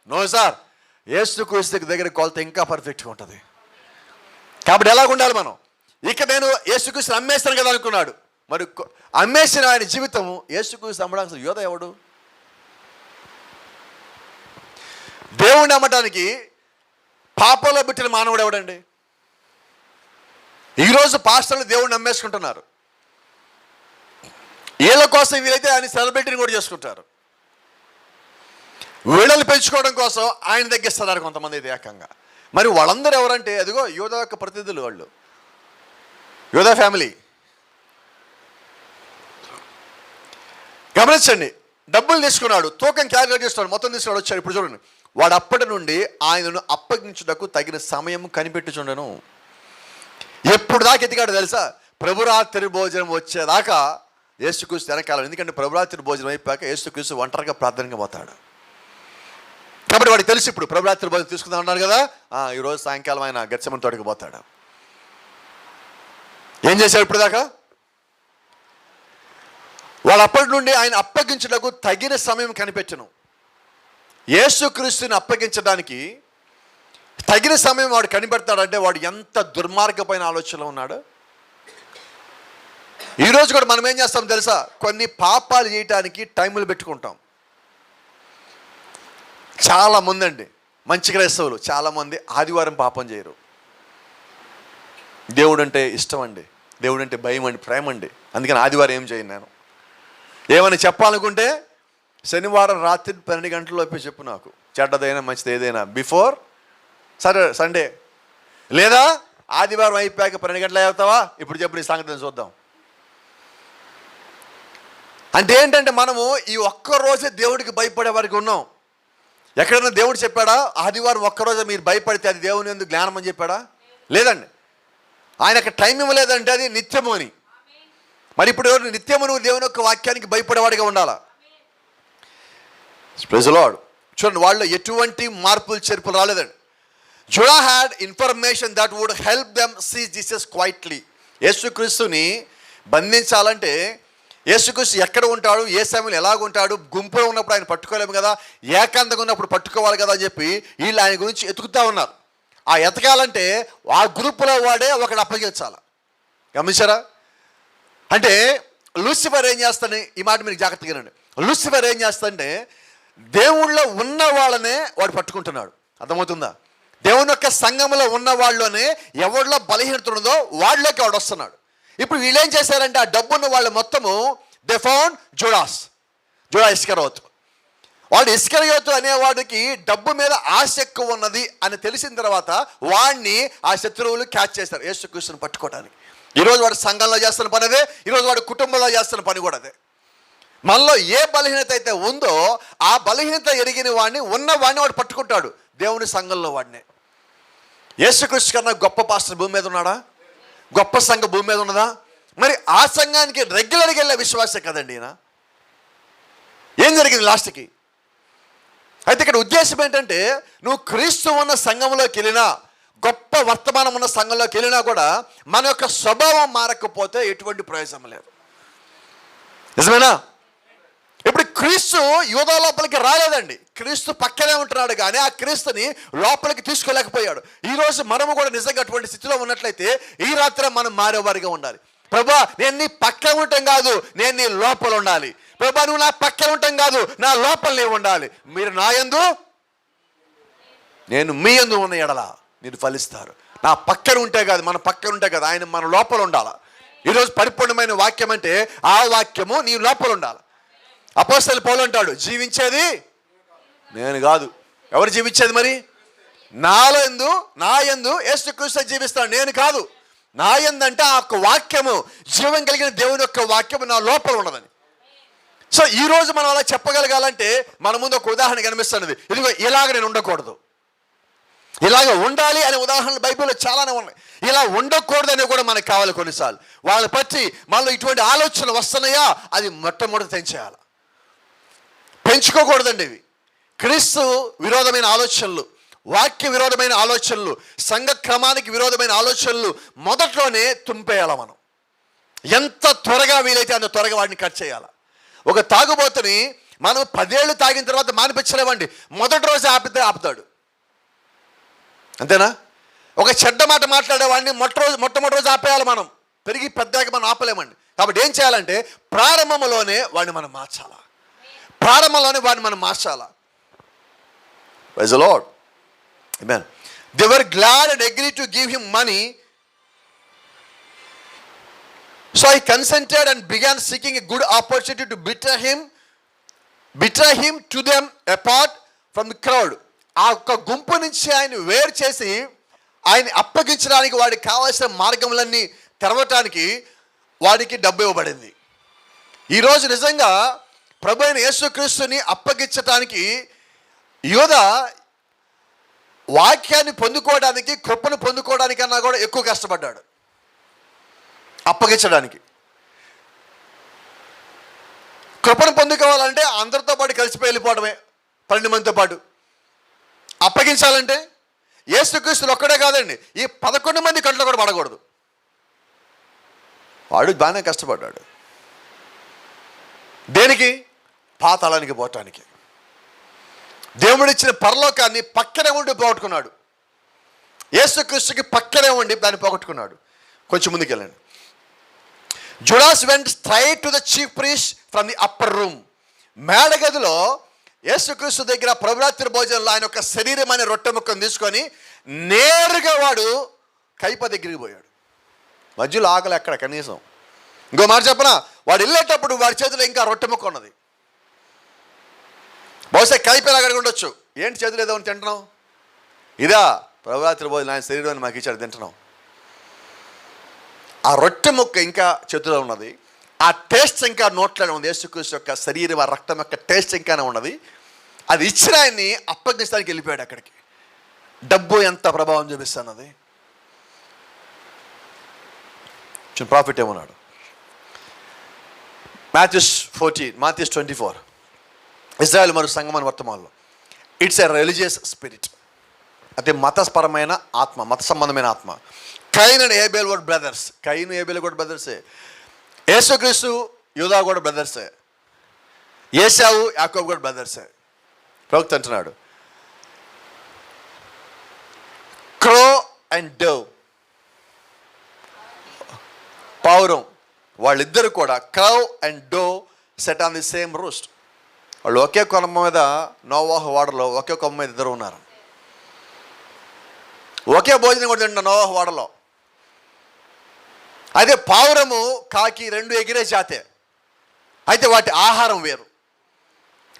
No sir. యేసుక్రీస్తు దగ్గర కొలత ఇంకా పర్ఫెక్ట్గా ఉంటుంది. కాబట్టి ఎలాగ ఉండాలి మనం? ఇక నేను యేసుక్రీస్తుని అమ్మేస్తాను కదా అనుకున్నాడు. మరి అమ్మేసిన ఆయన జీవితము యేసుక్రీస్తు అమ్మడానికి యోధ ఎవడు? దేవుణ్ణి అమ్మటానికి పాపంలో పుట్టిన మానవుడు ఎవడండి? ఈరోజు పాస్టర్లు దేవుడిని నమ్మేసుకుంటున్నారు. వీళ్ళ కోసం వీళ్ళైతే ఆయన సెలబ్రిటీని కూడా చేసుకుంటారు. వీళ్ళని పెంచుకోవడం కోసం ఆయన తగ్గిస్తున్నారు కొంతమంది అయితే ఏకంగా. మరి వాళ్ళందరూ ఎవరంటే అదిగో యోధా యొక్క ప్రతినిధులు, వాళ్ళు యోధా ఫ్యామిలీ. గమనించండి, డబ్బులు తీసుకున్నాడు, తూకం క్యాలిక్యులేట్ చేస్తున్నాడు, మొత్తం తీసుకున్నాడు, వచ్చాడు. ఇప్పుడు చూడండి, వాడు అప్పటి నుండి ఆయనను అప్పగించుటకు తగిన సమయం కనిపెట్టుచుండెను. ఎప్పుడు దాకా ఎతికాడు తెలుసా? ప్రభురాత్రి భోజనం వచ్చేదాకా యేసుక్రీస్తు వెనకాల. ఎందుకంటే ప్రభురాత్రి భోజనం అయిపోయాక యేసుక్రీస్తు ఒంటరిగా ప్రార్థనగా పోతాడు. కాబట్టి వాడికి తెలుసు ఇప్పుడు ప్రభురాత్రి భోజనం తీసుకుందాం అన్నాడు కదా, ఈరోజు సాయంకాలం ఆయన గెత్సేమని తోటకి పోతాడు. ఏం చేశాడు ఇప్పుడు దాకా? వాడు అప్పటి నుండి ఆయన అప్పగించుటకు తగిన సమయం కనిపెట్టను. యేసుక్రీస్తుని అప్పగించడానికి తగిన సమయం వాడు కనిపెడతాడంటే వాడు ఎంత దుర్మార్గమైన ఆలోచనలో ఉన్నాడు. ఈరోజు కూడా మనం ఏం చేస్తాం తెలుసా? కొన్ని పాపాలు చేయటానికి టైములు పెట్టుకుంటాం. చాలామంది అండి, మంచి క్రైస్తవులు చాలామంది ఆదివారం పాపం చేయరు. దేవుడు అంటే ఇష్టం అండి, దేవుడు అంటే భయం అండి, ప్రేమ అండి, అందుకని ఆదివారం ఏం చేయను. నేను ఏమైనా చెప్పాలనుకుంటే శనివారం రాత్రి 12 గంటలలోపే చెప్పు, నాకు చెడ్డదైనా మంచిది ఏదైనా బిఫోర్ సండే, లేదా ఆదివారం అయిపోయాక 12 గంటలు అవుతావా, ఇప్పుడు చెప్పు నీ సంగతిని చూద్దాం. అంటే ఏంటంటే మనము ఈ ఒక్క రోజే దేవుడికి భయపడే వారికి ఉన్నాం. ఎక్కడైనా దేవుడు చెప్పాడా ఆదివారం ఒక్కరోజు మీరు భయపడితే అది దేవుని ఎందుకు జ్ఞానం అని చెప్పాడా? లేదండి. ఆయనకు టైం ఇవ్వలేదంటే అది నిత్యము అని. మరి ఇప్పుడు నిత్యము నువ్వు దేవుని యొక్క వాక్యానికి భయపడేవాడిగా ఉండాలా. Praise the lord. చూడండి, వాళ్ళు ఎటువంటి మార్పులు చేర్పులు రాలేదండి. Judah had information that would help them see Jesus quietly. యేసుక్రీస్తుని బంధించాలంటే యేసుక్రీస్తు ఎక్కడ ఉంటాడు, ఏ సమయంలో ఎలాగ ఉంటాడు, గుంపులో ఉన్నప్పుడు ఆయన పట్టుకోలేము కదా, ఏకాంతంగా ఉన్నప్పుడు పట్టుకోవాలి కదా అని చెప్పి వీళ్ళు ఆయన గురించి ఎతుకుతూ ఉన్నారు. ఆ ఎతకాలంటే ఆ గ్రూపులో వాడే ఒకడు అప్పగించాలి. గమనించారా? అంటే లూసిఫర్ ఏం చేస్తాడని, ఈ మాట మీరు జాగ్రత్తగా వినండి. లూసిఫర్ ఏం చేస్తాడంటే దేవుళ్ళో ఉన్న వాళ్ళనే వాడు పట్టుకుంటున్నాడు. అర్థమవుతుందా? దేవుని యొక్క సంఘంలో ఉన్న వాళ్ళలోనే ఎవరిలో బలహీనత ఉన్నదో వాళ్ళలోకి వాడు వస్తున్నాడు. ఇప్పుడు వీళ్ళు ఏం చేశారంటే ఆ డబ్బున్న వాళ్ళు మొత్తము దే ఫౌండ్ జుడా ఇస్కరియోతు. వాడు ఇస్కరియోతు అనేవాడికి డబ్బు మీద ఆశ ఎక్కువ ఉన్నది అని తెలిసిన తర్వాత వాడిని ఆ శత్రువులు క్యాచ్ చేస్తారు యేసుక్రీస్తుని పట్టుకోవడానికి. ఈరోజు వాడు సంఘంలో చేస్తున్న పని అదే, ఈరోజు వాడు కుటుంబంలో చేస్తున్న పని కూడా అదే. మనలో ఏ బలహీనత అయితే ఉందో ఆ బలహీనత ఎరిగిన వాడిని ఉన్నవాడిని వాడు పట్టుకుంటాడు. దేవుని సంఘంలో వాడినే. యేసుక్రీస్తు కన్నా గొప్ప పాస్టర్ భూమి మీద ఉన్నాడా? గొప్ప సంఘ భూమి మీద ఉన్నదా? మరి ఆ సంఘానికి రెగ్యులర్గా వెళ్ళే విశ్వాసే కదండి ఈయన. ఏం జరిగింది లాస్ట్కి? అయితే ఇక్కడ ఉద్దేశం ఏంటంటే నువ్వు క్రీస్తు ఉన్న సంఘంలోకి వెళ్ళినా, గొప్ప వర్తమానం ఉన్న సంఘంలోకి వెళ్ళినా కూడా మన యొక్క స్వభావం మారకపోతే ఎటువంటి ప్రయోజనం లేదు. నిజమేనా? ఇప్పుడు క్రీస్తు యూదా లోపలికి రాలేదండి. క్రీస్తు పక్కనే ఉంటున్నాడు కానీ ఆ క్రీస్తుని లోపలికి తీసుకోలేకపోయాడు. ఈరోజు మనము కూడా నిజంగా అటువంటి స్థితిలో ఉన్నట్లయితే ఈ రాత్రి మనం మారేవారిగా ఉండాలి. ప్రభా, నేను నీ పక్కన ఉండటం కాదు, నేను నీ లోపల ఉండాలి. ప్రభా, నువ్వు నా పక్కన ఉండటం కాదు, నా లోపల నీవు ఉండాలి. మీరు నా యందు, నేను మీ యందు ఉన్న ఎడల మీరు ఫలిస్తారు. నా పక్కన ఉంటే కాదు, మన పక్కన ఉంటే కాదు, ఆయన మన లోపల ఉండాలి. ఈరోజు పరిపూర్ణమైన వాక్యం అంటే ఆ వాక్యము నీ లోపల ఉండాలి. అపోస్తలుడు పౌలు అంటాడు, జీవించేది నేను కాదు. ఎవరు జీవించేది? మరి నా యందు యేసుక్రీస్తు జీవిస్తాడు, నేను కాదు. నా యందు అంటే ఆ యొక్క వాక్యము, జీవం కలిగిన దేవుని యొక్క వాక్యము నా లోపల ఉన్నదని. సో ఈరోజు మనం అలా చెప్పగలగాలంటే మన ముందు ఒక ఉదాహరణ కనిపిస్తున్నది. ఇదిగో ఇలాగ నేను ఉండకూడదు, ఇలాగ ఉండాలి అనే ఉదాహరణలు బైబిల్లో చాలానే ఉన్నాయి. ఇలా ఉండకూడదు అనేవి కూడా మనకు కావాలి. కొన్నిసార్లు వాళ్ళని బట్టి మనలో ఇటువంటి ఆలోచనలు వస్తున్నాయా, అది మొట్టమొదటి తెంచేయాలి. పెంచుకోకూడదండి ఇవి. క్రీస్తు విరోధమైన ఆలోచనలు, వాక్య విరోధమైన ఆలోచనలు, సంఘ క్రమానికి విరోధమైన ఆలోచనలు మొదట్లోనే తుంపేయాలి. మనం ఎంత త్వరగా వీలైతే అంత త్వరగా వాడిని కట్ చేయాలి. ఒక తాగుబోతుని మనం 10 ఏళ్ళు తాగిన తర్వాత మానిపించలేమండి. మొదటి రోజు ఆపుతాడు, అంతేనా? ఒక చెడ్డ మాట మాట్లాడేవాడిని మొట్టమొదటి రోజు ఆపేయాలి. మనం పెరిగి పెద్దగా మనం ఆపలేమండి. కాబట్టి ఏం చేయాలంటే ప్రారంభంలోనే వాడిని మనం మార్చాలా. Praise the Lord. Amen. They were glad and agreed to give him money. So he consented and began seeking a good opportunity to betray him to them apart from the crowd. ఆ ఒక్క గుంపు నుంచి ఆయన వేరు చేసి ఆయన అప్పగించడానికి వాడికి కావాల్సిన మార్గములన్నీ తెరవటానికి వాడికి డబ్బు ఇవ్వబడింది. ఈరోజు నిజంగా ప్రభు అయిన యేసుక్రీస్తుని అప్పగించటానికి యూదా వాక్యాన్ని పొందుకోవడానికి, కృపను పొందుకోవడానికన్నా కూడా ఎక్కువ కష్టపడ్డాడు అప్పగించడానికి. కృపను పొందుకోవాలంటే అందరితో పాటు కలిసిపోయి వెళ్ళిపోవడమే, 12 మందితో పాటు. అప్పగించాలంటే యేసుక్రీస్తులు ఒక్కడే కాదండి, ఈ 11 మంది కంట్లో కూడా పడకూడదు. వాడు బాగానే కష్టపడ్డాడు. దేనికి? పాతాళానికి పోవటానికి. దేవుడిచ్చిన పరలోకాన్ని పక్కనే ఉండి పోగొట్టుకున్నాడు. యేసుక్రీస్తుకి పక్కనే ఉండి దాన్ని పోగొట్టుకున్నాడు. కొంచెం ముందుకు వెళ్ళండి. Judas went straight to the chief priest from the upper room. మేడగదిలో యేసుక్రీస్తు దగ్గర ప్రభురాత్రి భోజనంలో ఆయన యొక్క శరీరం అనే రొట్టె ముక్కను తీసుకొని నేరుగా వాడు కైప దగ్గరికి పోయాడు. మధ్యలో ఆకలి ఎక్కడ కనీసం. ఇంకో మాట చెప్పనా, వాడు వెళ్ళేటప్పుడు వాడి చేతిలో ఇంకా రొట్టె ముక్క ఉన్నది. బహుశా కైపేలా అక్కడికి ఉండొచ్చు. ఏంటి చేతులు ఏదో తింటున్నాం? ఇదా ప్రభురాత్రి భోజనం, ఆయన శరీరాన్ని మాకు ఇచ్చాడు, తింటున్నాం. ఆ రొట్టె ముక్క ఇంకా చేతిలో ఉన్నది. ఆ టేస్ట్ ఇంకా నోట్లోనే ఉంది. యేసుక్రీస్తు యొక్క శరీరం, ఆ రక్తం యొక్క టేస్ట్ ఇంకానే ఉన్నది. అది ఇచ్చిన ఆయన్ని అప్పగించడానికి వెళ్ళిపోయాడు అక్కడికి. డబ్బు ఎంత ప్రభావం చూపిస్తున్నది. ప్రాఫిట్ ఏమన్నాడు? Matthews 24, ఇజ్రాయెల్ మరియు సంగమన వర్తమానంలో, ఇట్స్ ఎ రిలీజియస్ స్పిరిట్, అంటే మతపరమైన ఆత్మ, మత సంబంధమైన ఆత్మ. కయీన్ అండ్ ఏబేల్ కూడా బ్రదర్స్. కయీను ఏబేల్ కూడా బ్రదర్సే. యేసుక్రీస్తు యూదా కూడా బ్రదర్సే. ఏశావు యాకోబు కూడా బ్రదర్సే. ప్రవక్త అంటున్నాడు, క్రో అండ్ డవ్, పావురం, వాళ్ళిద్దరు కూడా crow and dove set on the same roost. వాళ్ళు ఒకే కొమ్మ మీద, నోవాహు వాడలో ఒకే కొమ్మ మీద ఇద్దరు ఉన్నారు. ఒకే భోజనం కూడా తింటారు నోవాహు వాడలో. అదే పావురము కాకి రెండు ఎగిరే జాతే, అయితే వాటి ఆహారం వేరు.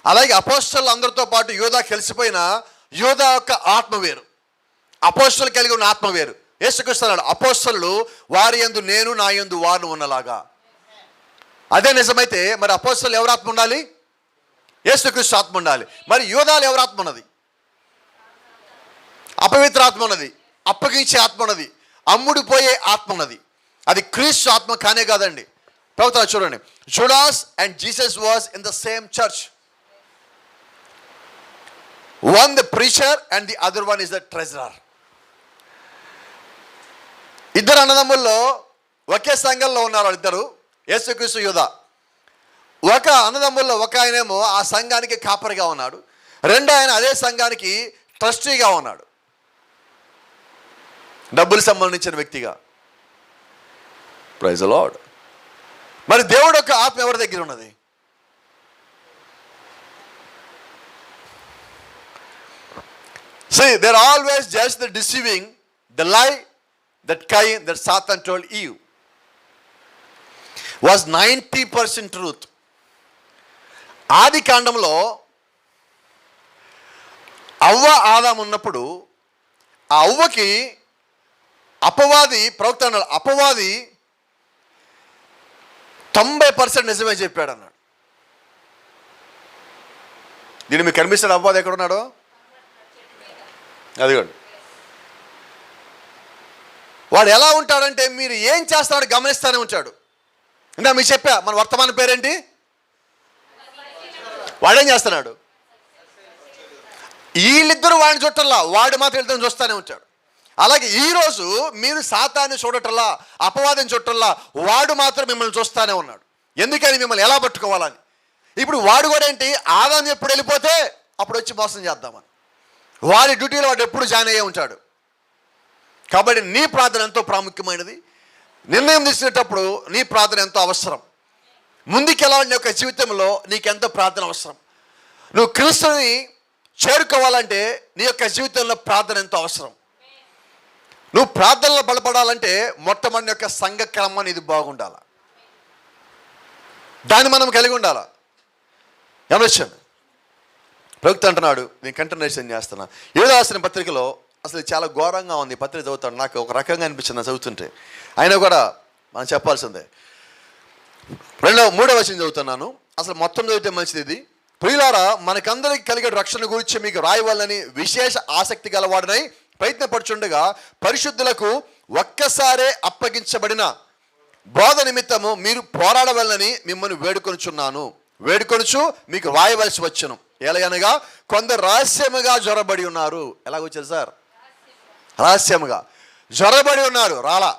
అలాగే అపోస్తలు అందరితో పాటు యూదా కలిసిపోయిన యూదా యొక్క ఆత్మ వేరు, అపోస్తలు కలిగి ఉన్న ఆత్మ వేరు. యేసుక్రీస్తు అన్నాడు, అపోస్తలు వారి యందు నేను, నా యందు వారు ఉన్నలాగా. అదే నిజమైతే మరి అపోస్తలు ఎవరు ఆత్మ ఉండాలి? యేసుక్రీస్తు ఆత్మ ఉండాలి. మరి యూదాలు ఎవరు ఆత్మ ఉన్నది? అపవిత్ర ఆత్మ ఉన్నది, అప్పగించే ఆత్మ ఉన్నది, అమ్ముడిపోయే ఆత్మ ఉన్నది. అది క్రీస్తు ఆత్మ కానే కాదండి. ప్రవక్త చూడండి, Judas and Jesus was in the same church. One the preacher and the other one is the treasurer. ఇద్దరు అన్నదమ్ముల్లో ఒకే సంఘంలో ఉన్నారు వాళ్ళిద్దరు, యేసుక్రీస్తు యూదా. ఒక అన్నదమ్ముల్లో ఒక ఆయనేమో ఆ సంఘానికి కాపరిగా ఉన్నాడు, రెండో ఆయన అదే సంఘానికి ట్రస్టీగా ఉన్నాడు, డబ్బులు సంబంధించిన వ్యక్తిగా. Praise the Lord. మరి దేవుడు యొక్క ఆత్మ ఎవరి దగ్గర ఉన్నది? See, they're always just the deceiving, the lie that Cain, that Satan told Eve was 90% truth. ఆది కాండంలో అవ్వ ఆదాము ఉన్నప్పుడు ఆ అవ్వకి అపవాది, ప్రవక్త అన్నాడు, అపవాది 90% నిజమే చెప్పాడు అన్నాడు. దీన్ని మీకు కనిపిస్తాడు అపవాది ఎక్కడున్నాడో? అదిగోండి. వాడు ఎలా ఉంటాడంటే మీరు ఏం చేస్తాడో గమనిస్తూనే ఉంటాడు. ఇంకా మీకు చెప్పా, మన వర్తమాన పేరేంటి? వాడేం చేస్తున్నాడు? వీళ్ళిద్దరూ వాడిని చూడటల్లా, వాడు మాత్రం ఇద్దరు చూస్తూనే ఉంటాడు. అలాగే ఈరోజు మీరు సాతాన్ని చూడటల్లా, అపవాదం చూడటల్లా, వాడు మాత్రం మిమ్మల్ని చూస్తూనే ఉన్నాడు. ఎందుకని? మిమ్మల్ని ఎలా పట్టుకోవాలని. ఇప్పుడు వాడు కూడా ఏంటి, ఆదాము ఎప్పుడు వెళ్ళిపోతే అప్పుడు వచ్చి మోసం చేద్దామని వాడి డ్యూటీలో వాడు ఎప్పుడు జాయిన్ అయ్యే ఉంటాడు. కాబట్టి నీ ప్రార్థన ఎంతో ప్రాముఖ్యమైనది. నిర్ణయం తీసుకునేటప్పుడు నీ ప్రార్థన ఎంతో అవసరం. ముందుకెళ్ళాలని యొక్క జీవితంలో నీకెంతో ప్రార్థన అవసరం. నువ్వు క్రీస్తుని చేరుకోవాలంటే నీ యొక్క జీవితంలో ప్రార్థన ఎంతో అవసరం. నువ్వు ప్రార్థనలో బలపడాలంటే మొట్టమొదటి యొక్క సంఘ క్రమం ఇది బాగుండాలి, దాన్ని మనం కలిగి ఉండాలా. గమనించండి, ప్రవక్త అంటున్నాడు, నేను కంటిన్యూషన్ చేస్తున్నా. యూదా రాసిన పత్రికలో అసలు చాలా ఘోరంగా ఉంది. పత్రిక చదువుతాడు, నాకు ఒక రకంగా అనిపించింది చదువుతుంటే, అయినా కూడా మనం చెప్పాల్సిందే. 3వ వచనం చదువుతున్నాను, అసలు మొత్తం చదివితే మంచిది. ఇది, ప్రియులారా, మనకందరికి కలిగే రక్షణ గురించి మీకు రాయవాలని విశేష ఆసక్తి గలవాడనై ప్రయత్నపడుచుండగా పరిశుద్ధులకు ఒక్కసారే అప్పగించబడిన బోధ నిమిత్తము మీరు పోరాడవలనని మిమ్మల్ని వేడుకొనుచు మీకు రాయవలసి వచ్చును. ఎలాగనగా కొందరు రహస్యముగా జ్వరబడి ఉన్నారు. ఎలాగొచ్చారు సార్? రహస్యముగా జ్వరబడి ఉన్నారు, రాలా.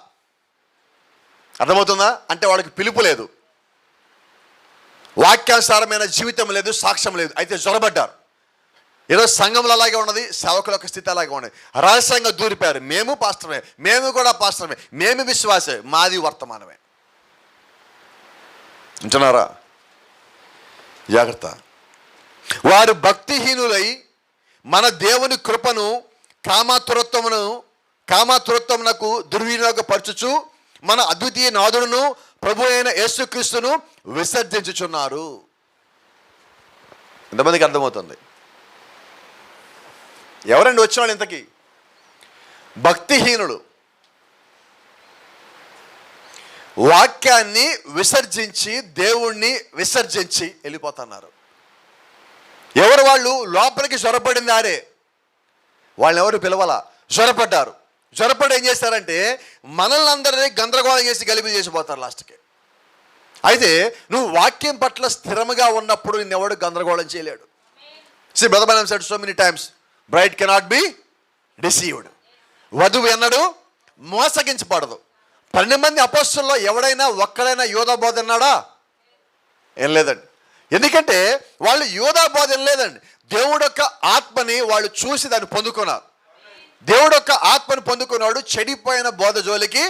అర్థమవుతుందా? అంటే వాళ్ళకి పిలుపు లేదు, వాక్యానుసారమైన జీవితం లేదు, సాక్ష్యం లేదు, అయితే జ్వరబడ్డారు. ఈరోజు సంఘంలో అలాగే ఉన్నది, సేవకుల యొక్క స్థితి అలాగే ఉన్నది. రహస్యంగా దూరిపోయారు. మేము పాస్టరమే, మేము కూడా పాస్టరమే, మేము విశ్వాసమే, మాది వర్తమానమే. వింటున్నారా? జాగ్రత్త. వారు భక్తిహీనులై మన దేవుని కృపను కామాతురత్వమునకు దుర్వినియోగపరచుచు మన అద్వితీయ నాథుడును ప్రభు అయిన యేసుక్రీస్తును విసర్జించుచున్నారు. ఎంతమందికి అర్థమవుతుంది? ఎవరండి వచ్చిన వాళ్ళు ఇంతకీ? భక్తిహీనులు, వాక్యాన్ని విసర్జించి దేవుణ్ణి విసర్జించి వెళ్ళిపోతున్నారు. ఎవరు వాళ్ళు? లోపలికి జ్వరపడింది ఆరే. వాళ్ళని ఎవరు పిలవాల? జ్వరపడ్డారు. జ్వరపడి ఏం చేస్తారంటే మనల్ని అందరినీ గందరగోళం చేసి గలిబిలి చేసిపోతారు లాస్ట్కి. అయితే నువ్వు వాక్యం పట్ల స్థిరంగా ఉన్నప్పుడు నిన్నెవడు గందరగోళం చేయలేడు. See, Brother Branham said so many times, bride cannot be deceived. వధువు ఎన్నడూ మోసగించబడదు. 12 మంది అపోస్తలుల్లో ఎవడైనా ఒక్కడైనా యోధా బోధ అన్నాడా? ఏం లేదండి. ఎందుకంటే వాళ్ళు యోధా బోధ ఏం లేదండి. దేవుడు యొక్క ఆత్మని వాళ్ళు చూసి దాన్ని పొందుకున్నారు. దేవుడు యొక్క ఆత్మను పొందుకున్నాడు. చెడిపోయిన బోధ జోలికి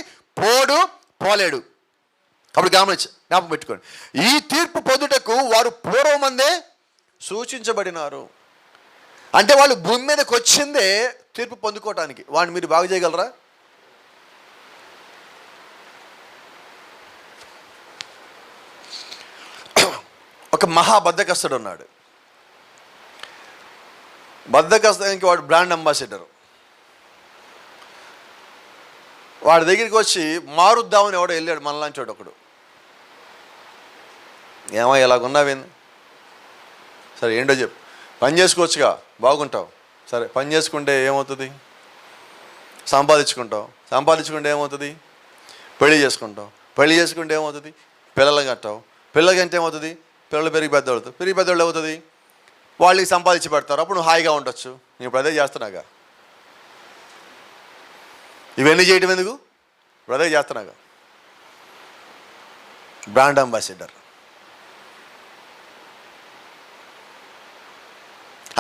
పోలేడు. అప్పుడు జ్ఞాపకం పెట్టుకోండి, ఈ తీర్పు పొందుటకు వారు పూర్వమందే సూచించబడినారు. అంటే వాళ్ళు భూమి మీదకి వచ్చిందే తీర్పు పొందుకోవటానికి. వాడిని మీరు బాగు చేయగలరా? ఒక మహాబద్ధకస్తుడు ఉన్నాడు. బద్ధకస్తానికి వాడు బ్రాండ్ అంబాసిడరు. వాడి దగ్గరికి వచ్చి మారుద్దామని ఎవడో వెళ్ళాడు, మనలాంటి వాడు ఒకడు. ఏమో ఇలాగున్నావేంది? సరే ఏంటో చెప్పు. పని చేసుకోవచ్చుగా, బాగుంటావు. సరే పని చేసుకుంటే ఏమవుతుంది? సంపాదించుకుంటే ఏమవుతుంది? పెళ్లి చేసుకుంటే ఏమవుతుంది? పిల్లలు కంటావు. పిల్లలకంటే ఏమవుతుంది? పిల్లలు పెరిగి పెద్దవాళ్ళు అవుతుంది. వాళ్ళకి సంపాదించి పెడతారు. అప్పుడు నువ్వు హాయిగా ఉండొచ్చు. నేను ఇప్పుడు అదే చేస్తున్నాగా. ఇవన్నీ చేయటం ఎందుకు? ఇప్పుడు అదే చేస్తున్నాగా. బ్రాండ్ అంబాసిడర్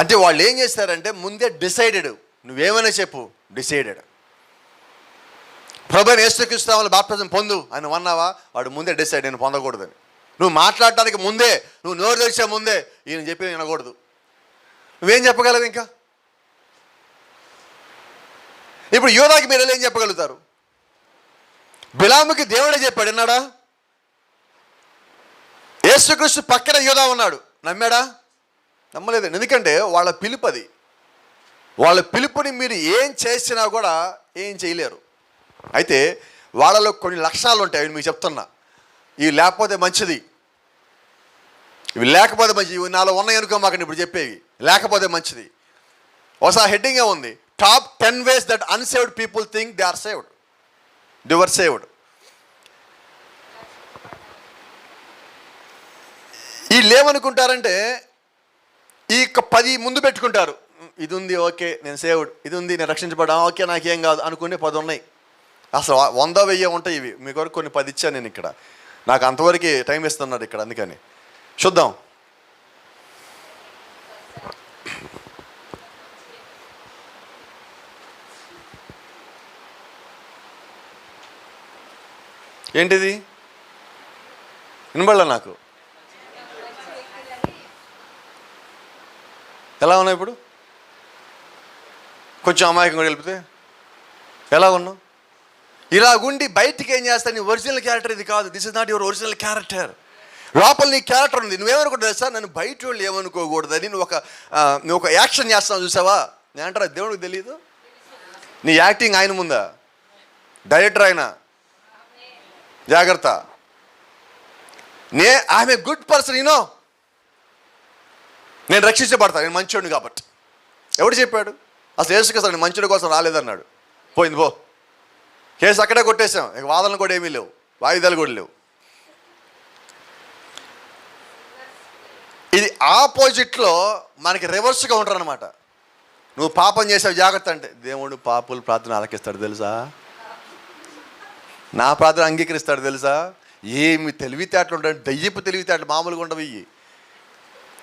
అంటే వాళ్ళు ఏం చేస్తారంటే ముందే డిసైడెడ్. నువ్వేమైనా చెప్పు, డిసైడెడ్. ప్రభువైన యేసుక్రీస్తు నామములో బాప్తిజం పొందు అని అన్నావా, వాడు ముందే డిసైడ్ నేను పొందకూడదని. నువ్వు మాట్లాడటానికి ముందే, నువ్వు నోరు తెరిచే ముందే ఈయన చెప్పి వినకూడదు. నువ్వేం చెప్పగలవు ఇంకా? ఇప్పుడు యోధాకి మీరు ఏం చెప్పగలుగుతారు? బిలాముకి దేవుడే చెప్పాడు, విన్నాడా? యేసుక్రీస్తు పక్కన యోధా ఉన్నాడు, నమ్మాడా? నమ్మలేదండి. ఎందుకంటే వాళ్ళ పిలుపది. వాళ్ళ పిలుపుని మీరు ఏం చేసినా కూడా ఏం చేయలేరు. అయితే వాళ్ళలో కొన్ని లక్షణాలు ఉంటాయి, అవి మీకు చెప్తున్నా. ఇవి లేకపోతే మంచిది, ఇవి లేకపోతే మంచిది. ఇవి నాలో ఉన్నాయి అనుకో మాకండి ఇప్పుడు చెప్పేవి. లేకపోతే మంచిది. ఒకసారి హెడ్డింగే ఉంది, top 10 ways that unsaved people think they are saved. They were saved. వీళ్ళు ఏమనుకుంటారంటే ఈ 10 ముందు పెట్టుకుంటారు. ఇది ఉంది, ఓకే నేను సేవ్డ్. ఇది ఉంది, నేను రక్షించబడ్డా, ఓకే నాకేం కాదు అనుకునే 10 ఉన్నాయి. అసలు 100, 1000 ఉంటాయి. ఇవి మీ కొరకు కొన్ని 10 ఇచ్చాను నేను ఇక్కడ. నాకు అంతవరకు టైం ఇస్తున్నారు ఇక్కడ, అందుకని చూద్దాం. ఏంటిది వినబడలే నాకు. ఎలా ఉన్నావు ఇప్పుడు? కొంచెం అమాయకంగా వెళ్ళిపోతే ఎలా ఉన్నావు? ఇలాగుండి బయటికి ఏం చేస్తా? నీ ఒరిజినల్ క్యారెక్టర్ ఇది కాదు. This is not your original character. లోపల నీ క్యారెక్టర్ ఉంది. నువ్వేమనుకుంటావు సార్, నన్ను బయట వాళ్ళు ఏమనుకోకూడదని నువ్వు ఒక యాక్షన్ చేస్తావు చూసావా? నేను అంటారా దేవుడికి తెలియదు? నీ యాక్టింగ్ ఆయన ముందా? డైరెక్టర్ ఆయన, జాగ్రత్త. I'm a good person, you know. నేను రక్షించబడతాను, నేను మంచోడిని కాబట్టి. ఎవడు చెప్పాడు? అసలు యేసుక్రీస్తు నేను మంచోడి కోసం రాలేదన్నాడు. పోయింది పో. కేసు అక్కడే కొట్టేసాం. ఇక వాదనలు కూడా ఏమీ లేవు, వాయిదాలు కూడా లేవు. ఇది ఆపోజిట్లో మనకి రివర్స్గా ఉంటారు అనమాట. నువ్వు పాపం చేసావు జాగ్రత్త అంటే దేవుడు పాపులు ప్రార్థన ఆలకిస్తాడు తెలుసా, నా ప్రార్థన అంగీకరిస్తాడు తెలుసా. ఏమి తెలివితేటలు ఉంటాయి, దయ్యపు తెలివితేటలు మామూలుగా ఉండవు.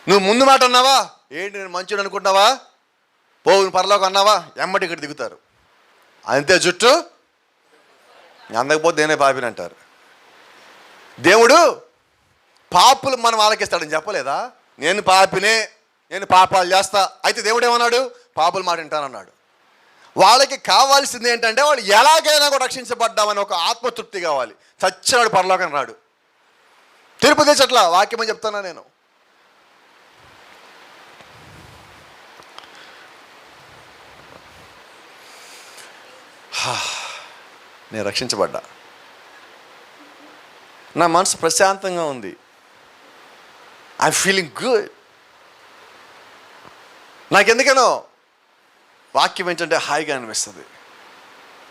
నువ్వు ముందు మాట అన్నావా, ఏంటి నేను మంచిని అనుకుంటున్నావా, పోవు పరలోకి అన్నావా, ఎమ్మటి ఇక్కడ దిగుతారు. అంతే జుట్టు అందకపోతే నేనే పాపిని అంటారు. దేవుడు పాపులు మనం ఆలకిస్తాడని చెప్పలేదా? నేను పాపినే, నేను పాపాలు చేస్తా. అయితే దేవుడు ఏమన్నాడు? పాపులు మాట వింటానన్నాడు. వాళ్ళకి కావాల్సింది ఏంటంటే వాళ్ళు ఎలాగైనా కూడా రక్షించబడ్డామని ఒక ఆత్మతృప్తి కావాలి. చచ్చినాడు పరలోకం రాడు. తిరుపతి చెట్ల వాక్యమని చెప్తున్నా నేను. నేను రక్షించబడ్డా, నా మనసు ప్రశాంతంగా ఉంది, ఐఎమ్ ఫీలింగ్ గుడ్. నాకెందుకనో వాక్యం ఏంటంటే హాయిగా అనిపిస్తుంది.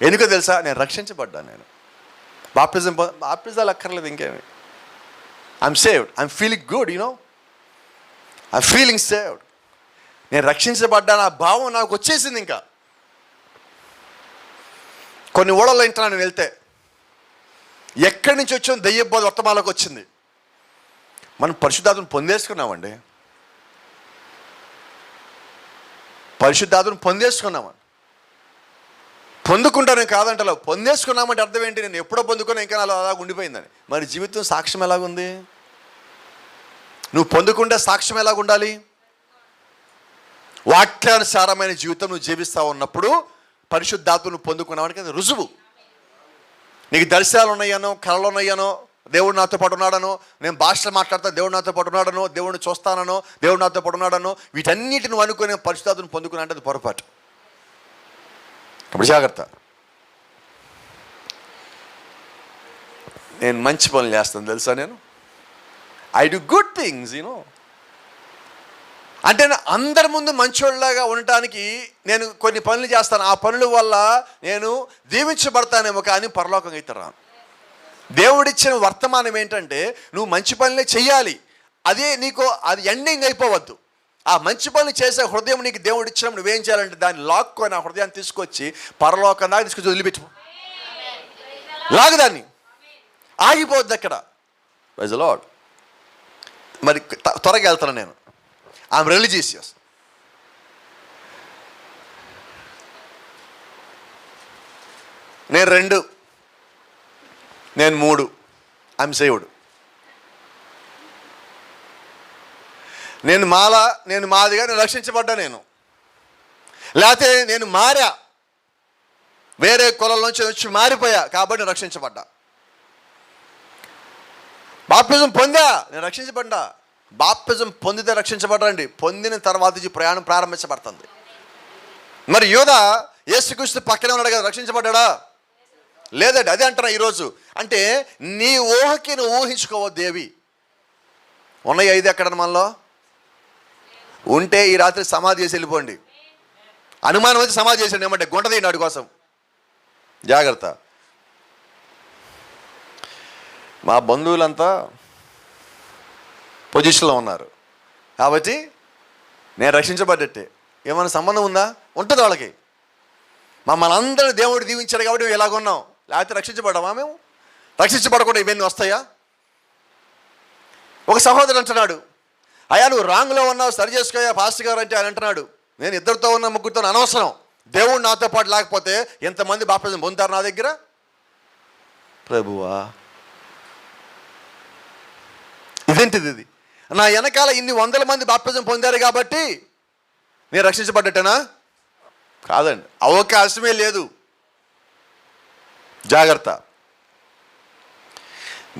ఎందుకో తెలుసా? నేను రక్షించబడ్డాను. నేను బాప్టిజాలు అక్కర్లేదు ఇంకేమి. I'm saved, I'm feeling good, I'm feeling saved. నేను రక్షించబడ్డాను ఆ భావం నాకు వచ్చేసింది. ఇంకా కొన్ని ఊళ్ళలో ఇంటున్నాను నేను వెళ్తే, ఎక్కడి నుంచి వచ్చాం దెయ్యబోధ వర్తమాలకు వచ్చింది. మనం పరిశుద్ధాత్మను పొందేసుకున్నామండి, పరిశుద్ధాత్మను పొందేసుకున్నామని. పొందుకుంటానే కాదంటలో, పొందేసుకున్నామంటే అర్థం ఏంటి? నేను ఎప్పుడో పొందుకున్నా ఇంకా నాలో అలాగ ఉండిపోయిందని. మరి జీవితం సాక్ష్యం ఎలాగుంది? నువ్వు పొందుకుంటే సాక్ష్యం ఎలాగ ఉండాలి? వాక్యానుసారమైన జీవితం నువ్వు జీవిస్తూ ఉన్నప్పుడు పరిశుద్ధాత్మను పొందుకున్నామని అది రుజువు. నీకు దర్శనాలు ఉన్నాయనో, కళలు ఉన్నాయనో, దేవుడు నాతో పాటు ఉన్నాడనో, నేను భాషలు మాట్లాడతా దేవుడు నాతో పాటు ఉన్నాడనో, దేవుడిని చూస్తానో దేవుడు నాతో పాటు ఉన్నాడనో, వీటన్నిటిని నువ్వు అనుకుని పరిశుద్ధాత్మను పొందుకున్నా అంటే అది పొరపాటు. అప్పుడు జాగ్రత్త. నేను మంచి పనులు చేస్తాను తెలుసా, ఐ డూ గుడ్ థింగ్స్ అంటే అందరి ముందు మంచోళ్ళలాగా ఉండటానికి నేను కొన్ని పనులు చేస్తాను. ఆ పనుల వల్ల నేను దీవించబడతానేమో కానీ పరలోకంగా అయితే రాను. దేవుడిచ్చిన వర్తమానం ఏంటంటే నువ్వు మంచి పనులే చెయ్యాలి, అదే నీకు అది ఎండింగ్ అయిపోవద్దు. ఆ మంచి పనులు చేసే హృదయం నీకు దేవుడు ఇచ్చినప్పుడు నువ్వేం చేయాలంటే దాన్ని లాక్కొని ఆ హృదయాన్ని తీసుకొచ్చి పరలోకం దాకా తీసుకొచ్చి వదిలిపెట్టు. లాగదాన్ని, ఆగిపోద్ది అక్కడ. Praise the Lord. మరి త్వరగా వెళ్తాను నేను. I'm religious. నేను 2, నేను 3, ఐఎమ్ సేవ్డ్. నేను మాల, నేను మాదిగా, నేను రక్షించబడ్డా. నేను లేకపోతే నేను మారా, వేరే కులంలోంచి వచ్చి మారిపోయా కాబట్టి నేను రక్షించబడ్డా. బాప్తిజం పొందా, నేను రక్షించబడ్డా. బాప్తిజం పొందితే రక్షించబడ్డండి, పొందిన తర్వాత ఈ ప్రయాణం ప్రారంభించబడుతుంది. మరి యోధా యేసుక్రీస్తు పక్కనే ఉన్నాడు కదా, రక్షించబడ్డా? లేదండి. అదే అంటున్నా ఈరోజు. అంటే నీ ఊహకి నువ్వు ఊహించుకోవద్దు. దేవి ఉన్నాయి 5 ఎక్కడ మనలో ఉంటే ఈ రాత్రి సమాధి చేసి వెళ్ళిపోండి. అనుమానం వచ్చి సమాధి చేసాడు ఏమంటే గుంట తీయనాడు కోసం. జాగ్రత్త. మా బంధువులంతా పొజిషన్లో ఉన్నారు కాబట్టి నేను రక్షించబడ్డట్టే. ఏమైనా సంబంధం ఉందా? ఉంటుంది వాళ్ళకి. మమ్మల్ని అందరూ దేవుడు దీవించాడు కాబట్టి మేము ఎలాగున్నాం. లేకపోతే రక్షించబడ్డామా? మేము రక్షించబడకుండా ఇవన్నీ వస్తాయా? ఒక సహోదరుడు అంటున్నాడు, అయ్యా నువ్వు రాంగ్లో ఉన్నావు, సరి చేసుకోయా పాస్టర్ గారు అంటే ఆయన అంటున్నాడు, నేను 2తో ఉన్న 3తో అనవసరం, దేవుడు నాతో పాటు లేకపోతే ఎంతమంది బాప్తిజం పొందుతారు నా దగ్గర? ప్రభువా ఇదేంటిది? ఇది నా వెనకాల ఇన్ని 100 మంది బాప్తిజం పొందారు కాబట్టి నేను రక్షించబడ్డట్టేనా? కాదండి, అవకాశమే లేదు. జాగ్రత్త.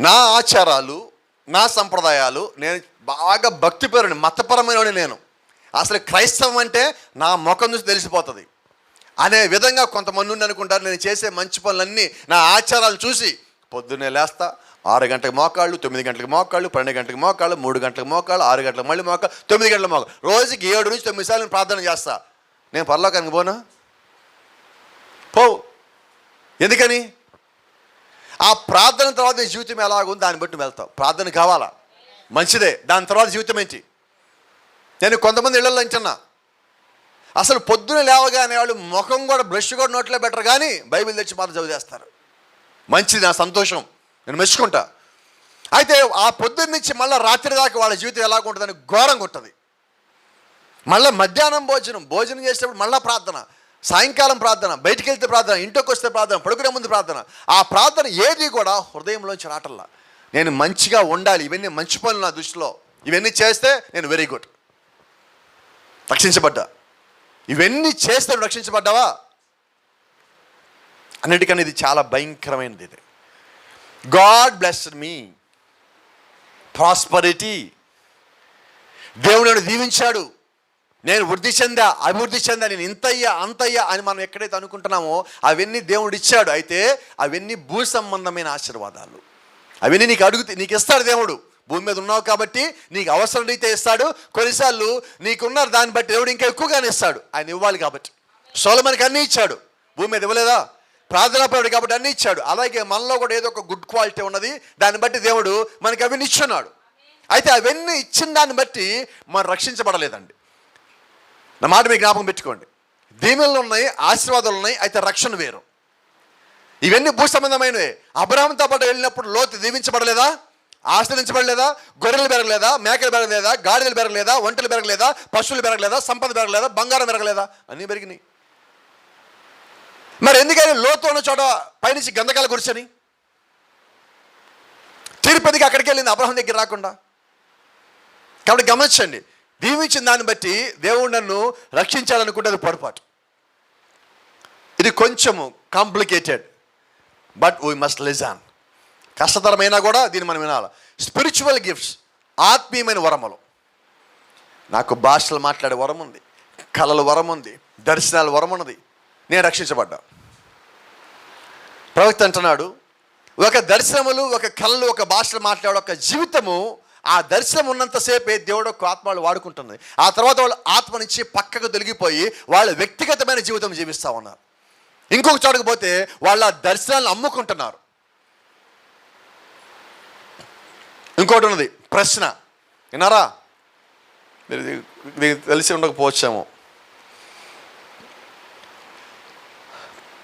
నా ఆచారాలు, నా సంప్రదాయాలు, నేను బాగా భక్తిపరుని, మతపరమైన నేను, అసలు క్రైస్తవం అంటే నా ముఖం చూసి తెలిసిపోతుంది అనే విధంగా కొంతమంది ఉండి అనుకుంటారు. నేను చేసే మంచి పనులన్నీ నా ఆచారాలు చూసి పొద్దున్నే లేస్తా, 6 గంటలకు మోకాళ్ళు, 9 గంటలకు మోకాళ్ళు, 12 గంటలకు మోకాళ్ళు, 3 గంటలకు మోకాళ్ళు, 6 గంటలకు మళ్ళీ మోకాళ్ళు, 9 గంటల మోకాళ్ళు, రోజుకి 7 నుంచి 9 సార్లు ప్రార్థన చేస్తా. నేను పరలోకానికి పోనా? పోవు. ఎందుకని? ఆ ప్రార్థన తర్వాత నీ జీవితం ఎలాగుంది దాన్ని బట్టి వెళ్తావు. ప్రార్థన కావాలా, మంచిదే. దాని తర్వాత జీవితం ఏంటి? నేను కొంతమంది ఇళ్లలో అంటున్నా, అసలు పొద్దున లేవగానే వాళ్ళు ముఖం కూడా బ్రష్ కూడా నోట్లో బెటర్ కానీ బైబిల్ తెచ్చి మాత్రం చదివేస్తారు. మంచిది, నా సంతోషం, నేను మెచ్చుకుంటా. అయితే ఆ పొద్దున్న నుంచి మళ్ళీ రాత్రి దాకా వాళ్ళ జీవితం ఎలాగుంటుందని ఘోరంగా ఉంటుంది. మళ్ళీ మధ్యాహ్నం భోజనం చేసేటప్పుడు మళ్ళీ ప్రార్థన, సాయంకాలం ప్రార్థన, బయటికి వెళ్తే ప్రార్థన, ఇంటికి వస్తే ప్రార్థన, పడుకునే ముందు ప్రార్థన. ఆ ప్రార్థన ఏది కూడా హృదయంలోంచి రాటల్లా. నేను మంచిగా ఉండాలి, ఇవన్నీ మంచి పనులు నా దృష్టిలో, ఇవన్నీ చేస్తే నేను వెరీ గుడ్, రక్షించబడ్డా. ఇవన్నీ చేస్తే రక్షించబడ్డావా? అన్నిటికన్నా ఇది చాలా భయంకరమైనది. ఇది గాడ్ బ్లెస్డ్ మీ ప్రాస్పరిటీ. దేవుడు నన్ను దీవించాడు, నేను వృద్ధి చెందా, అభివృద్ధి చెందా, నేను ఇంతయ్యా అంతయ్యా అని మనం ఎక్కడైతే అనుకుంటున్నామో అవన్నీ దేవుడు ఇచ్చాడు. అయితే అవన్నీ భూ సంబంధమైన ఆశీర్వాదాలు. అవన్నీ నీకు నీకు ఇస్తాడు దేవుడు. భూమి మీద ఉన్నావు కాబట్టి నీకు అవసరం రీతే ఇస్తాడు. కొన్నిసార్లు నీకున్న దాన్ని బట్టి దేవుడు ఇంకా ఎక్కువగానే ఇస్తాడు. ఆయన ఇవ్వాలి కాబట్టి. సొలొమోనుకి అన్నీ ఇచ్చాడు, భూమి మీద ఇవ్వలేదా? ప్రార్థనాపరుడు కాబట్టి అన్నీ ఇచ్చాడు. అలాగే మనలో కూడా ఏదో ఒక గుడ్ క్వాలిటీ ఉన్నది, దాన్ని బట్టి దేవుడు మనకి అవన్నీ ఇచ్చున్నాడు. అయితే అవన్నీ ఇచ్చిన దాన్ని బట్టి మనం రక్షించబడలేదండి. నా మాట మీకు జ్ఞాపకం పెట్టుకోండి. దీవెనలు ఉన్నాయి, ఆశీర్వాదాలు ఉన్నాయి, అయితే రక్షణ వేరు. ఇవన్నీ భూ సంబంధమైనవే. అబ్రహాముతో పాటు వెళ్ళినప్పుడు లోతు దీవించబడలేదా? ఆశ్రయించబడలేదా? గొర్రెలు పెరగలేదా? మేకలు పెరగలేదా? గాడిదలు పెరగలేదా? ఒంటలు పెరగలేదా? పశువులు పెరగలేదా? సంపద పెరగలేదా? బంగారం పెరగలేదా? అన్నీ పెరిగినాయి. మరి ఎందుకని లోతు ఉన్న చోట పైనుంచి గంధకాల కురిసని తిరుపతికి అక్కడికి వెళ్ళింది అబ్రహాం దగ్గర రాకుండా? కాబట్టి గమనించండి, దీవించిన దాన్ని బట్టి దేవుడు నన్ను రక్షించాలనుకుంటే అది పొరపాటు. ఇది కొంచెము complicated, but we must listen. కష్టతరమైనా కూడా దీన్ని మనం వినాలి. స్పిరిచువల్ గిఫ్ట్స్, ఆత్మీయమైన వరములు. నాకు భాషలు మాట్లాడే వరం ఉంది, కళల వరం ఉంది, దర్శనాల వరం ఉన్నది. నేను రక్షించబడ్డా. ప్రవక్త అంటున్నాడు, ఒక దర్శనములు, ఒక కళలు, ఒక భాషలు మాట్లాడే ఒక జీవితము, ఆ దర్శనం ఉన్నంతసేపే దేవుడు ఒక ఆత్మలు వాడుకుంటుంది. ఆ తర్వాత వాళ్ళు ఆత్మ నుంచి పక్కకు తొలగిపోయి వాళ్ళ వ్యక్తిగతమైన జీవితం జీవిస్తూ ఉన్నారు. ఇంకొక చోటకు పోతే వాళ్ళ దర్శనాలను అమ్ముకుంటున్నారు. ఇంకోటి ఉన్నది, ప్రశ్న. విన్నారా? మీరు తెలిసి ఉండకపోవచ్చేమో.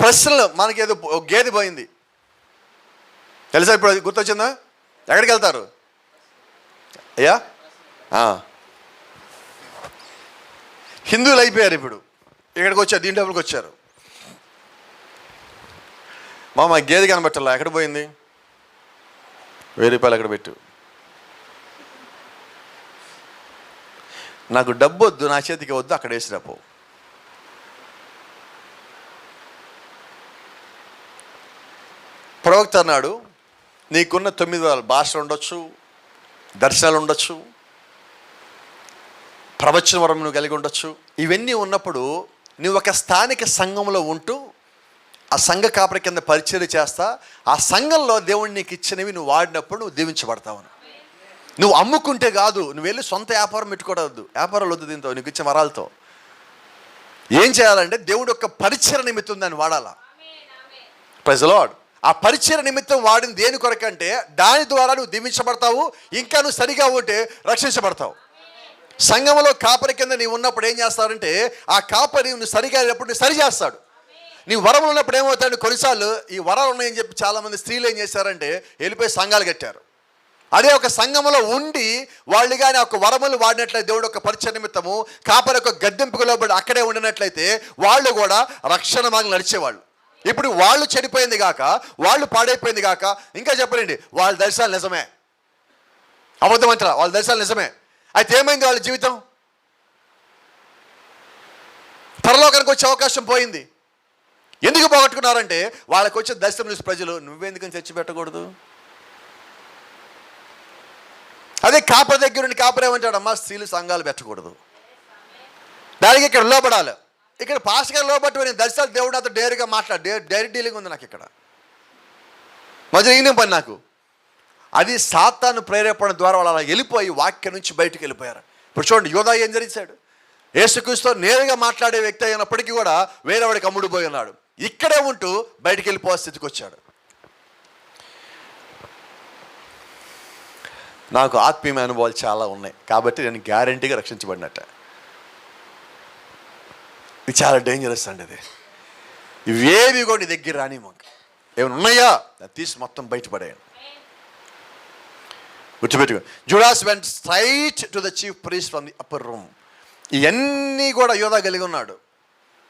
ప్రశ్నలు, మనకి ఏదో గేదె పోయింది తెలుసా? ఇప్పుడు గుర్తొచ్చిందా? ఎక్కడికి వెళ్తారు అయ్యా? హిందువులు అయిపోయారు. ఇప్పుడు ఇక్కడికి వచ్చారు, దీని డబ్బులకు వచ్చారు. మా గేదె కనబట్టాలా, ఎక్కడ పోయింది? 1000 రూపాయలు ఎక్కడ పెట్టు. నాకు డబ్బు వద్దు, నా చేతికి వద్దు, అక్కడ వేసిరాపో. ప్రవక్త అన్నాడు, నీకున్న 9 భాషలు ఉండొచ్చు, దర్శనాలు ఉండొచ్చు, ప్రవచన వరం నువ్వు కలిగి ఉండొచ్చు. ఇవన్నీ ఉన్నప్పుడు నువ్వు ఒక స్థానిక సంఘంలో ఉంటూ ఆ సంఘ కాపరి కింద పరిచర్య చేస్తా, ఆ సంఘంలో దేవుడు నీకు ఇచ్చినవి నువ్వు వాడినప్పుడు నువ్వు దీవించబడతావు. నువ్వు అమ్ముకుంటే కాదు, నువ్వు వెళ్ళి సొంత వ్యాపారం పెట్టుకోవద్దు. వ్యాపారాలు వద్దు. దీంతో నీకు ఇచ్చే వరాలతో ఏం చేయాలంటే దేవుడు యొక్క పరిచర్య నిమిత్తం దాన్ని వాడాలా. Praise the Lord. ఆ పరిచర్య నిమిత్తం వాడిన దేని కొరకంటే దాని ద్వారా నువ్వు దీవించబడతావు, ఇంకా నువ్వు సరిగా ఉంటే రక్షించబడతావు. సంఘంలో కాపరి కింద నీవు ఉన్నప్పుడు ఏం చేస్తారంటే ఆ కాపరి నువ్వు సరిగా అయినప్పుడు సరి చేస్తాడు. నీ వరములు ఉన్నప్పుడు ఏమవుతాడు? కొన్నిసార్లు ఈ వరాలు ఉన్నాయని చెప్పి చాలామంది స్త్రీలు ఏం చేశారంటే వెళ్ళిపోయి సంఘాలు కట్టారు. అదే ఒక సంఘంలో ఉండి వాళ్ళు కానీ ఒక వరములు వాడినట్లయితే దేవుడు ఒక పరిచయ నిమిత్తము కాపరి ఒక గద్దెంపుకు లోబడి అక్కడే ఉండినట్లయితే వాళ్ళు కూడా రక్షణ మార్గం నడిచేవాళ్ళు. ఇప్పుడు వాళ్ళు చెడిపోయింది కాక, వాళ్ళు పాడైపోయింది కాక, ఇంకా చెప్పలేండి వాళ్ళ దర్శనాలు నిజమే, అబద్ధం అంటారా? వాళ్ళ దర్శనాలు నిజమే. అయితే ఏమైంది? వాళ్ళ జీవితం పరలోకానికి వచ్చే అవకాశం పోయింది. ఎందుకు పోగొట్టుకున్నారంటే వాళ్ళకి వచ్చే దర్శనం చూసి ప్రజలు నువ్వెందుకని చర్చి పెట్టకూడదు. అదే కాపరి దగ్గర ఉండి కాపరి ఏమంటాడు? అమ్మా, స్త్రీలు సంఘాలు పెట్టకూడదు, దానికి ఇక్కడ లోపడాలి. ఇక్కడ పాస్టర్ గారు లోపట్టు నేను దర్శనాలు దేవుడు నాతో డైరీగా డైరీ డీలింగ్ ఉంది నాకు ఇక్కడ మధ్య ఈయన పని నాకు. అది సాతాను ప్రేరేపణ ద్వారా వాళ్ళు అలా వెళ్ళిపోయి వాక్యం నుంచి బయటకు వెళ్ళిపోయారు. ఇప్పుడు చూడండి, యోధా ఏం జరిగించాడు? యేసుక్రీస్తుతో నేరుగా మాట్లాడే వ్యక్తి అయినప్పటికీ కూడా వేరే వాడికి అమ్ముడుపోయి ఉన్నాడు. ఇక్కడే ఉంటూ బయటికి వెళ్ళిపోయే స్థితికి వచ్చాడు. నాకు ఆత్మీయ అనుభవాలు చాలా ఉన్నాయి కాబట్టి నేను గ్యారంటీగా రక్షించబడినట్టే. ఇది చాలా డేంజరస్ అండి. ఇది ఇవేవి కూడా నీ దగ్గర రాని మాకు ఏమైనా ఉన్నాయా తీసి మొత్తం బయటపడేయండి. గుర్తుపెట్టుకో, Judas went straight to the chief priest from the upper room. ఇవన్నీ కూడా యోధా కలిగి ఉన్నాడు.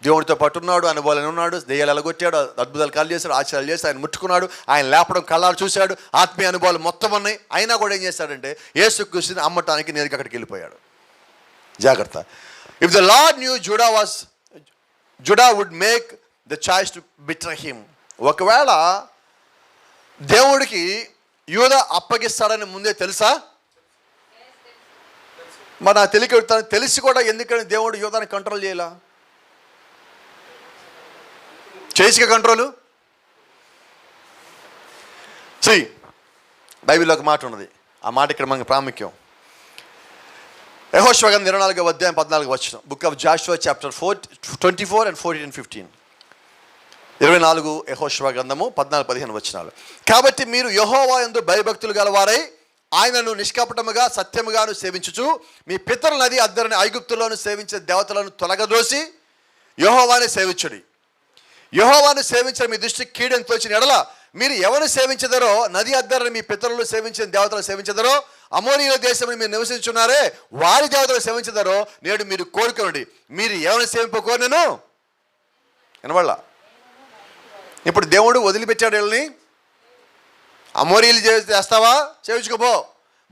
దేవుడితో పాటు ఉన్నాడు, అనుభవాలు ఉన్నాడు, దెయ్యాలు ఎలగొట్టాడు, అద్భుతాలు కాలు చేశాడు, ఆశ్చర్యాలు చేసి ఆయన ముట్టుకున్నాడు, ఆయన లేపడం కళ్ళారు చూశాడు, ఆత్మీయ అనుభవాలు మొత్తం ఉన్నాయి. అయినా కూడా ఏం చేశాడంటే యేసుక్రీస్తుని అమ్మటానికి నేరుగా అక్కడికి వెళ్ళిపోయాడు. జాగ్రత్త. If the lord knew Judah would make the choice to betray him. ఒకవేళ దేవుడికి యూదా అప్పగిస్తాడని ముందే తెలుసా? మరి నా తెలిసి కూడా ఎందుకని దేవుడు యూదాని కంట్రోల్ చేయాల? చేసిక కంట్రోలు బైబిల్లో ఒక మాట ఉన్నది, ఆ మాట ఇక్కడ మనకి ప్రాముఖ్యం. యెహోషువ గ్రంథం 24వ అధ్యాయం 14వ వచనం. Book of Jashuva chapter 24 and 14 and 15. 24 యెహోషువ గ్రంథము 14-15 వచనాలు. కాబట్టి మీరు యెహోవా యందు భయభక్తులు గలవారై ఆయనను నిష్కపటముగా సత్యముగాను సేవించుచు మీ పితరుల నది అద్దరిని ఐగుప్తులోను సేవించే దేవతలను తొలగదోసి యెహోవాని సేవించుడి. యెహోవాను సేవించిన మీ దృష్టికి కీడని తోచిన ఎడల మీరు ఎవరు సేవించదరో, నది అద్దరిని మీ పితరులు సేవించిన దేవతలు సేవించదరో, అమోరీయుల దేశంలో మీరు నివసించున్నారే వారి దేవతలు సేవించదరో నేడు మీరు కోరుకోండి. మీరు ఎవరిని సేవింపకోనను వినబడలా. ఇప్పుడు దేవుడు వదిలిపెట్టాడు వీళ్ళని. అమోరీలు చేస్తావా, చేయించుకోపో.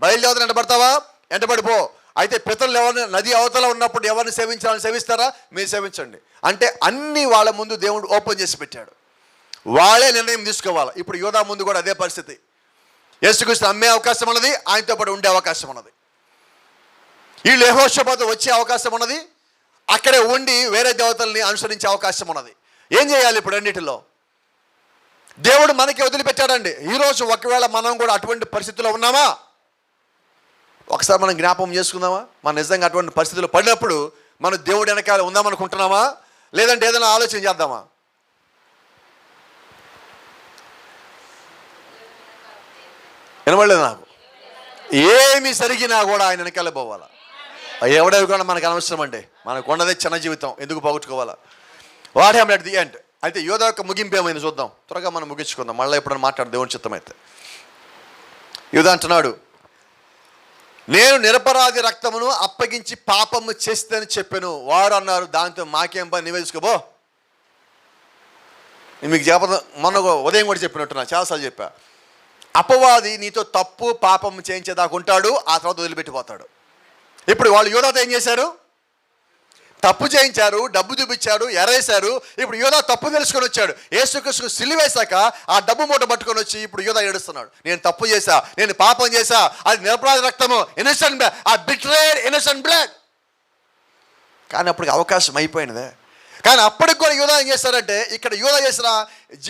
బయలుదేవతలు ఎంటబడతావా, ఎంటబడిపో. అయితే పితరులు ఎవరిని నది అవతల ఉన్నప్పుడు ఎవరిని సేవించాలని సేవిస్తారా, మీరు సేవించండి అంటే అన్ని వాళ్ళ ముందు దేవుడు ఓపెన్ చేసి పెట్టాడు. వాళ్ళే నిర్ణయం తీసుకోవాలి. ఇప్పుడు యోధా ముందు కూడా అదే పరిస్థితి. యేసుక్రీస్తు అమ్మే అవకాశం ఉన్నది, ఆయనతో పాటు ఉండే అవకాశం ఉన్నది. వీళ్ళు యెహోషాపాతు వచ్చే అవకాశం ఉన్నది, అక్కడే ఉండి వేరే దేవతల్ని అనుసరించే అవకాశం ఉన్నది. ఏం చేయాలి ఇప్పుడు అన్నిటిలో? దేవుడు మనకి వదిలిపెట్టాడండి. ఈరోజు ఒకవేళ మనం కూడా అటువంటి పరిస్థితుల్లో ఉన్నామా, ఒకసారి మనం జ్ఞాపకం చేసుకుందామా? మనం నిజంగా అటువంటి పరిస్థితుల్లో పడినప్పుడు మనం దేవుడు వెనకాల ఉందామనుకుంటున్నామా, లేదంటే ఏదైనా ఆలోచన చేద్దామా? వినబడలేదు నాకు. ఏమి సరిగినా కూడా ఆయన వెనకాల పోవాలా. ఎవడెవి కూడా మనకు అనవసరం అండి. మనకు ఉన్నదే చిన్న జీవితం, ఎందుకు పోగొట్టుకోవాలా? What happened at the end. అయితే యోధా యొక్క ముగింపు ఏమైంది చూద్దాం. త్వరగా మనం ముగించుకుందాం, మళ్ళీ ఎప్పుడైనా మాట్లాడు దేవుని చిత్తం అయితే. యోధా అంటున్నాడు, నేను నిరపరాధి రక్తమును అప్పగించి పాపము చేస్తేని చెప్పాను. వారు అన్నారు, దాంతో మాకేం పని, నీవే తీసుకోబో. మీకు చెప్ప మొన్న ఉదయం కూడా చెప్పినట్టున్నా, చాలాసార్లు చెప్పా. అపవాది నీతో తప్పు పాపం చేయించేదాకా ఉంటాడు, ఆ తర్వాత వదిలిపెట్టిపోతాడు. ఇప్పుడు వాళ్ళు యోధాతో ఏం చేశారు? తప్పు చేయించారు, డబ్బు చూపించారు, ఎరేశారు. ఇప్పుడు యోధా తప్పు తెలుసుకొని వచ్చాడు. యేసుక్రీస్తు సిలువేశాక ఆ డబ్బు మూట పట్టుకొని వచ్చి ఇప్పుడు యోధా ఏడుస్తున్నాడు. నేను తప్పు చేశా, నేను పాపం చేశా, అది నిరపరాధ రక్తము, ఇన్నోసెంట్ బ్లడ్, ఆ బిట్రేడ్ ఇన్నోసెంట్ బ్లడ్. కానీ అప్పటికి అవకాశం అయిపోయినదే. కానీ అప్పటికి కూడా యోధా ఏం చేస్తారంటే, ఇక్కడ యోధా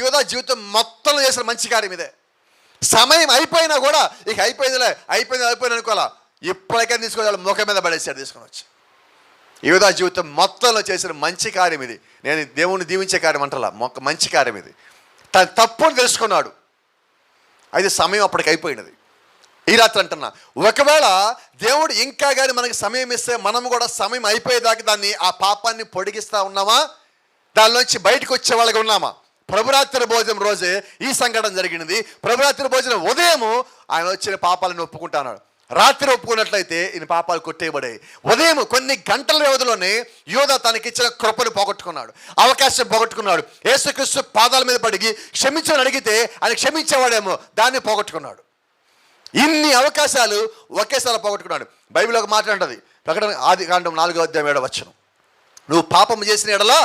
యోధా జీవితం మొత్తంలో చేసిన మంచి కార్యం ఇదే. సమయం అయిపోయినా కూడా ఇక అయిపోయింది అనుకోవాలా, ఇప్పటికైనా తీసుకొని ముఖం మీద పడేసాడు తీసుకొని వచ్చి. యోధా జీవితం మొత్తంలో చేసిన మంచి కార్యం ఇది. నేను దేవుని దీవించే కార్యం అంటలా, మంచి కార్యం ఇది. తన తప్పును తెలుసుకున్నాడు. అయితే సమయం అప్పటికి అయిపోయినది. ఈ రాత్రి అంటున్నా, ఒకవేళ దేవుడు ఇంకా కానీ మనకి సమయం ఇస్తే మనం కూడా సమయం అయిపోయేదాకా దాన్ని ఆ పాపాన్ని పొడిగిస్తూ ఉన్నామా, దానిలోంచి బయటకు వచ్చే వాళ్ళగా ఉన్నామా? ప్రభురాత్రి భోజనం రోజే ఈ సంఘటన జరిగినది. ప్రభురాత్రి భోజనం ఉదయము ఆయన వచ్చిన పాపాలను ఒప్పుకుంటున్నాడు. రాత్రి ఒప్పుకున్నట్లయితే ఈయన పాపాలు కొట్టేయబడాయి. ఉదయం కొన్ని గంటల వ్యవధిలోనే యోధా తనకిచ్చిన కృపను పోగొట్టుకున్నాడు, అవకాశం పోగొట్టుకున్నాడు. యేసుక్రీస్తు పాదాల మీద పడిగి క్షమించని అడిగితే ఆయన క్షమించేవాడేమో, దాన్ని పోగొట్టుకున్నాడు. ఇన్ని అవకాశాలు ఒకేసారి పోగొట్టుకున్నాడు. బైబిల్ ఒక మాట అంటది, ప్రకటన ఆదికాండం 4వ అధ్యాయం 7వ వచనం, నువ్వు పాపం చేసిన ఎడలా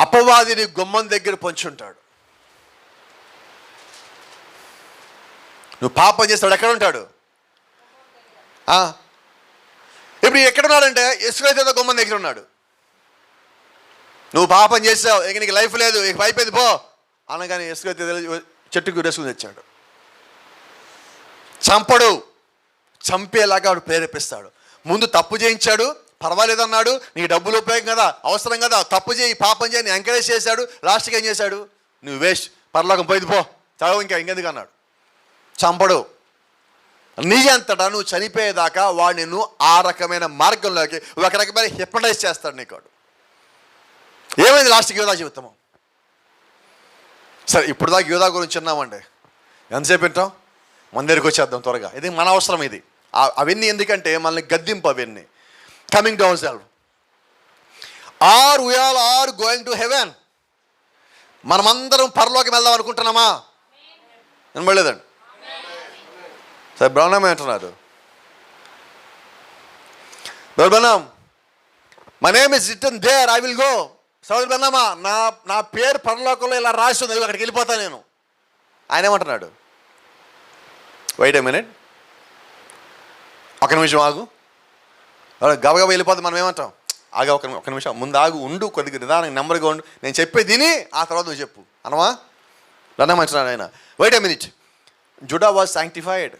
అపవాదిని గుమ్మం దగ్గర పొంచుంటాడు. నువ్వు పాపం చేస్తాడు, ఎక్కడ ఉంటాడు? ఇప్పుడు ఎక్కడున్నాడంటే ఇసుకైతే గుమ్మం దగ్గర ఉన్నాడు. నువ్వు పాపం చేసావు, ఇక నీకు లైఫ్ లేదు, ఇక అయిపోయింది పో అనగానే ఇసుకైతే చెట్టుకు రెసుకుని తెచ్చాడు. చంపడు, చంపేలాగా వాడు ప్రేరేపిస్తాడు. ముందు తప్పు చేయించాడు, పర్వాలేదన్నాడు, నీకు డబ్బులు ఉపయోగం కదా, అవసరం కదా, తప్పు చేయి, పాపం చేయి ఎంకరేజ్ చేశాడు. లాస్ట్కి ఏం చేశాడు? నువ్వు వేస్ట్, పరలోకం పోయింది పో, చదవు ఇంకెందుకు అన్నాడు. చంపడు. నీ అంతటా నువ్వు చనిపోయేదాకా వాడు నిన్ను ఆ రకమైన మార్గంలోకి, ఒక రకమైన హిప్నటైజ్ చేస్తాడు నీకు. ఏమైంది లాస్ట్కి యోధా జీవితము? సరే, ఇప్పుడు దాకా యోధా గురించి ఉన్నామండి, ఎంతసేపు వింటాం? మన దగ్గరికి వచ్చేద్దాం త్వరగా. ఇది మన అవసరం. ఇది అవన్నీ ఎందుకంటే మనల్ని గద్దింపు. అవన్నీ coming down self are we all are going to heaven. మనమందరం పరలోకం వెళ్దాం అనుకుంటున్నామా? వినబడలేదండి. సరే, బ్రహ్మణం అంటున్నారు, Brahmanam my name is written there, I will go. సోదరు బ్రహ్మణమా, నా పేరు పరలోకంలో ఇలా రాసి ఉంది, అక్కడికి వెళ్ళిపోతాను నేను. ఆయన ఏమంటున్నాడు? వెయిట్ ఏ మినిట్, ఒక నిమిషం ఆగు. గబగబా వెళ్ళిపోతే మనం ఏమంటాం? ఆగా, ఒక నిమిషం ముందు ఆగు, ఉండు, కొద్దిగా నిదానంగా నెమ్మదిగా ఉండు, నేను చెప్పేది విని ఆ తర్వాత నువ్వు చెప్పు అనవా? రన్నమంటున్నాడు ఆయన. Wait a minute, Judah was sanctified.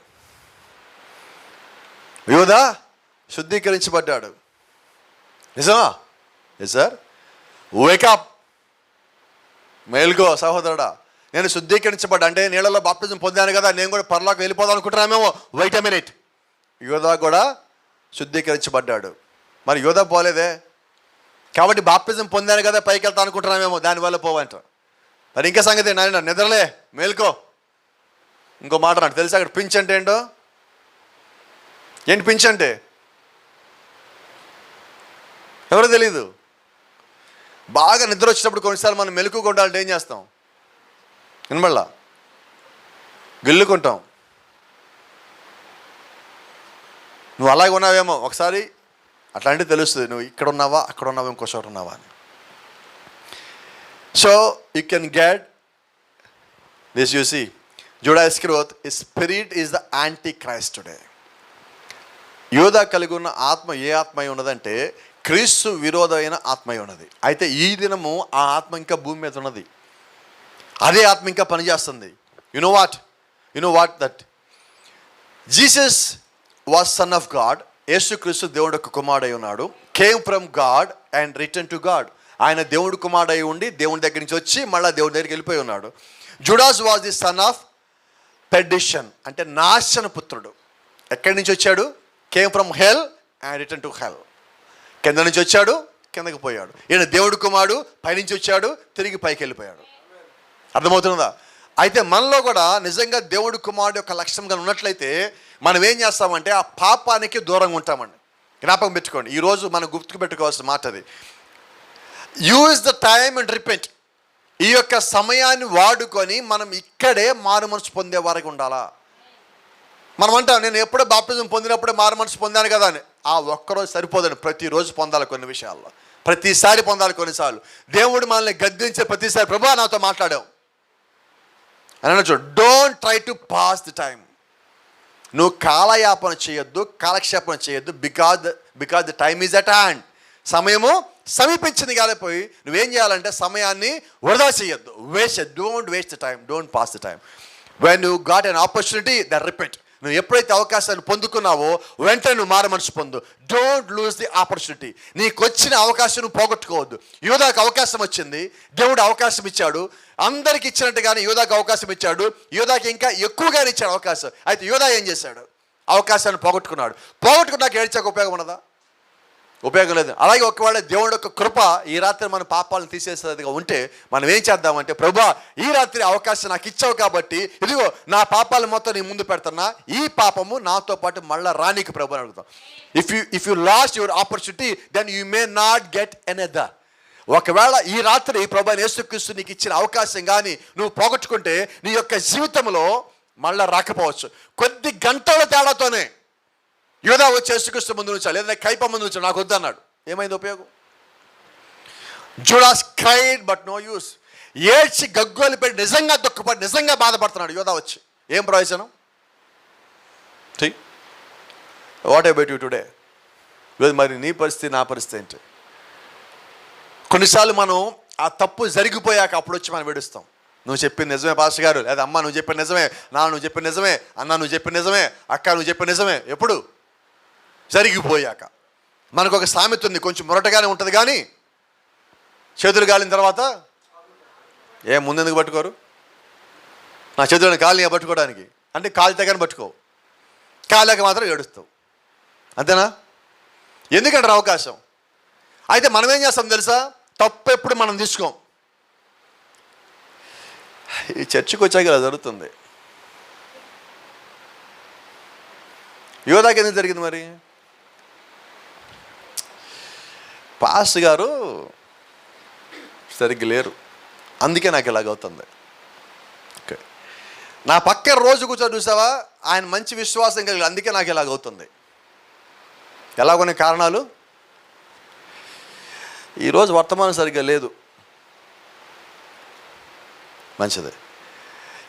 యోధా శుద్ధీకరించబడ్డాడు. నిజమా? Yes sir. వేకప్, మేల్కో సహోదరుడా. నేను శుద్ధీకరించబడ్డా అంటే నీళ్ళలో బాప్తిజం పొందాను కదా, నేను కూడా పరలోకి వెళ్ళిపోదాం అనుకుంటున్నామేమో. వెయిట్ ఎ మినిట్, యోధా కూడా శుద్ధీకరించబడ్డాడు. మరి యోధా పోలేదే, కాబట్టి బాప్తిజం పొందాను కదా పైకి వెళ్తా అనుకుంటున్నామేమో, దానివల్ల పోవంట. మరి ఇంకా సంగతి నాయన, నిద్రలే, మేల్కో. ఇంకో మాట నాకు తెలుసా అక్కడ పించ్ అంటే ఏంటో? ఏంటి పించ్ అంటే? ఎవరో తెలీదు. బాగా నిద్ర వచ్చినప్పుడు కొన్నిసార్లు మనం మెలకుగా ఉండాలంటే ఏం చేస్తాం? వినబడలా, గిల్లుకుంటాం. నువ్వు అలాగే ఉన్నావేమో ఒకసారి అట్లాంటివి తెలుస్తుంది, నువ్వు ఇక్కడ ఉన్నావా అక్కడ ఉన్నావా ఇంకో చోట ఉన్నావా అని. So you can get this. You see, Judah Iscariot spirit is the antichrist today. యోధా కలిగి ఉన్న ఆత్మ ఏ ఆత్మ అయి ఉన్నదంటే క్రీస్తు విరోధమైన ఆత్మ అయి ఉన్నది. అయితే ఈ దినము ఆ ఆత్మ ఇంకా భూమి మీద ఉన్నది, అదే ఆత్మ ఇంకా పనిచేస్తుంది. You know what that Jesus was son of God. యేసుక్రీస్తు దేవుడు యొక్క కుమారుడై ఉన్నాడు. Came from God and return to God. ఆయన దేవుడు కుమారుడై ఉండి దేవుని దగ్గర నుంచి వచ్చి మళ్ళీ దేవుని దగ్గరికి వెళ్ళిపోయి ఉన్నాడు. Judas was the son of perdition, అంటే నాశన పుత్రుడు. ఎక్కడి నుంచి వచ్చాడు? Came from hell and return to hell. కింద నుంచి వచ్చాడు, కిందకి పోయాడు. ఈయన దేవుడు కుమారుడు, పైనుంచి వచ్చాడు, తిరిగి పైకి వెళ్ళిపోయాడు. అర్థమవుతుందా? అయితే మనలో కూడా నిజంగా దేవుడు కుమారుడు యొక్క లక్ష్యంగా ఉన్నట్లయితే మనం ఏం చేస్తామంటే ఆ పాపానికి దూరంగా ఉంటామండి. జ్ఞాపకం పెట్టుకోండి, ఈరోజు మనం గుర్తుకు పెట్టుకోవాల్సిన మాట అది. Use the time and repent. ఈ యొక్క సమయాన్ని వాడుకొని మనం ఇక్కడే మారు మనసు పొందే వారికి ఉండాలా. మనం అంటాం, నేను ఎప్పుడో బాప్తిజం పొందినప్పుడే మారు మనసు పొందాను కదా అని. ఆ ఒక్కరోజు సరిపోదండి, ప్రతిరోజు పొందాలి. కొన్ని విషయాల్లో ప్రతిసారి పొందాలి. కొన్నిసార్లు దేవుడు మనల్ని గద్దించే ప్రతిసారి ప్రభువా నాతో మాట్లాడావు అని అనొచ్చు. Don't try to pass the time. నువ్వు కాలయాపన చేయొద్దు, కాలక్షేపణ చేయొద్దు. Because the time is at hand. సమయము సమీపించింది కాలేపోయి నువ్వేం చేయాలంటే సమయాన్ని వృధా చేయొద్దు. Don't waste the time, don't pass the time. When you got an opportunity the repent. నువ్వు ఎప్పుడైతే అవకాశాన్ని పొందుకున్నావో వెంటనే నువ్వు మారు మనసు పొందు. Don't lose the opportunity. నీకు వచ్చిన అవకాశం నువ్వు పోగొట్టుకోవద్దు. యోధాకు అవకాశం వచ్చింది, దేవుడు అవకాశం ఇచ్చాడు. అందరికి ఇచ్చినట్టుగానే యోధాకు అవకాశం ఇచ్చాడు. యోధాకి ఇంకా ఎక్కువగానే ఇచ్చాడు అవకాశం. అయితే యోధా ఏం చేశాడు? అవకాశాన్ని పోగొట్టుకున్నాడు. పోగొట్టుకున్నాక ఏడ్చాక ఉపయోగం ఉన్నదా? ఉపయోగం లేదు. అలాగే ఒకవేళ దేవుడి యొక్క కృప ఈ రాత్రి మన పాపాలను తీసేసేదిగా ఉంటే మనం ఏం చేద్దామంటే, ప్రభువా ఈ రాత్రి అవకాశం నాకు ఇచ్చావు కాబట్టి ఇదిగో నా పాపాలు మొత్తం నీ ముందు పెడుతున్నా, ఈ పాపము నాతో పాటు మళ్ళీ రానికి ప్రభు అని అడుగుతాం. If you lost your opportunity then you may not get another. ఒకవేళ ఈ రాత్రి ప్రభు యేసుక్రీస్తు నీకు ఇచ్చిన అవకాశం కానీ నువ్వు పోగొట్టుకుంటే నీ యొక్క జీవితంలో మళ్ళీ రాకపోవచ్చు. కొద్ది గంటల తేడాతోనే యోధా వచ్చి యేసుక్రీస్తు ముందు ఉంచాలి, లేదా కైప ముందు ఉంచాలి. నాకు వద్దన్నాడు. ఏమైంది ఉపయోగం? Judas cried but no use. ఏడ్చి గగ్గోలు పెట్టి నిజంగా దుఃఖపడి నిజంగా బాధపడుతున్నాడు యోధా వచ్చి. ఏం ప్రయోజనం? What about you today? మరి నీ పరిస్థితి నా పరిస్థితి ఏంటి? కొన్నిసార్లు మనం ఆ తప్పు జరిగిపోయాక అప్పుడు వచ్చి మనం విడుస్తాం. నువ్వు చెప్పింది నిజమే పాస్టర్ గారు, లేదా అమ్మ నువ్వు చెప్పిన నిజమే, నాన్న నువ్వు చెప్పిన నిజమే, అన్న నువ్వు చెప్పిన నిజమే, అక్క నువ్వు చెప్పిన నిజమే. ఎప్పుడు? జరిగిపోయాక. మనకు ఒక సామెత ఉంది, కొంచెం మొరటగానే ఉంటుంది కానీ చేతులు కాలిన తర్వాత ముందెందుకు పట్టుకోరు? నా చేతులను కాలిని పట్టుకోవడానికి అంటే కాలితే కానీ పట్టుకోవు, కాలేక మాత్రం ఏడుస్తావు. అంతేనా? ఎందుకంటారు అవకాశం. అయితే మనం ఏం చేస్తాం తెలుసా? తప్పు ఎప్పుడు మనం తీసుకోం. ఈ చర్చికి వచ్చాక ఇలా జరుగుతుంది. యోధాకి ఎందుకు జరిగింది మరి? పాస్టర్ గారు సరిగ్గా లేరు, అందుకే నాకు ఇలాగవుతుంది. ఓకే, నా పక్క రోజు కూర్చొని చూసావా, ఆయన మంచి విశ్వాసం కలిగి, అందుకే నాకు ఇలాగవుతుంది. ఎలాగొనే కారణాలు. ఈరోజు వర్తమానం సరిగ్గా లేదు, మంచిది.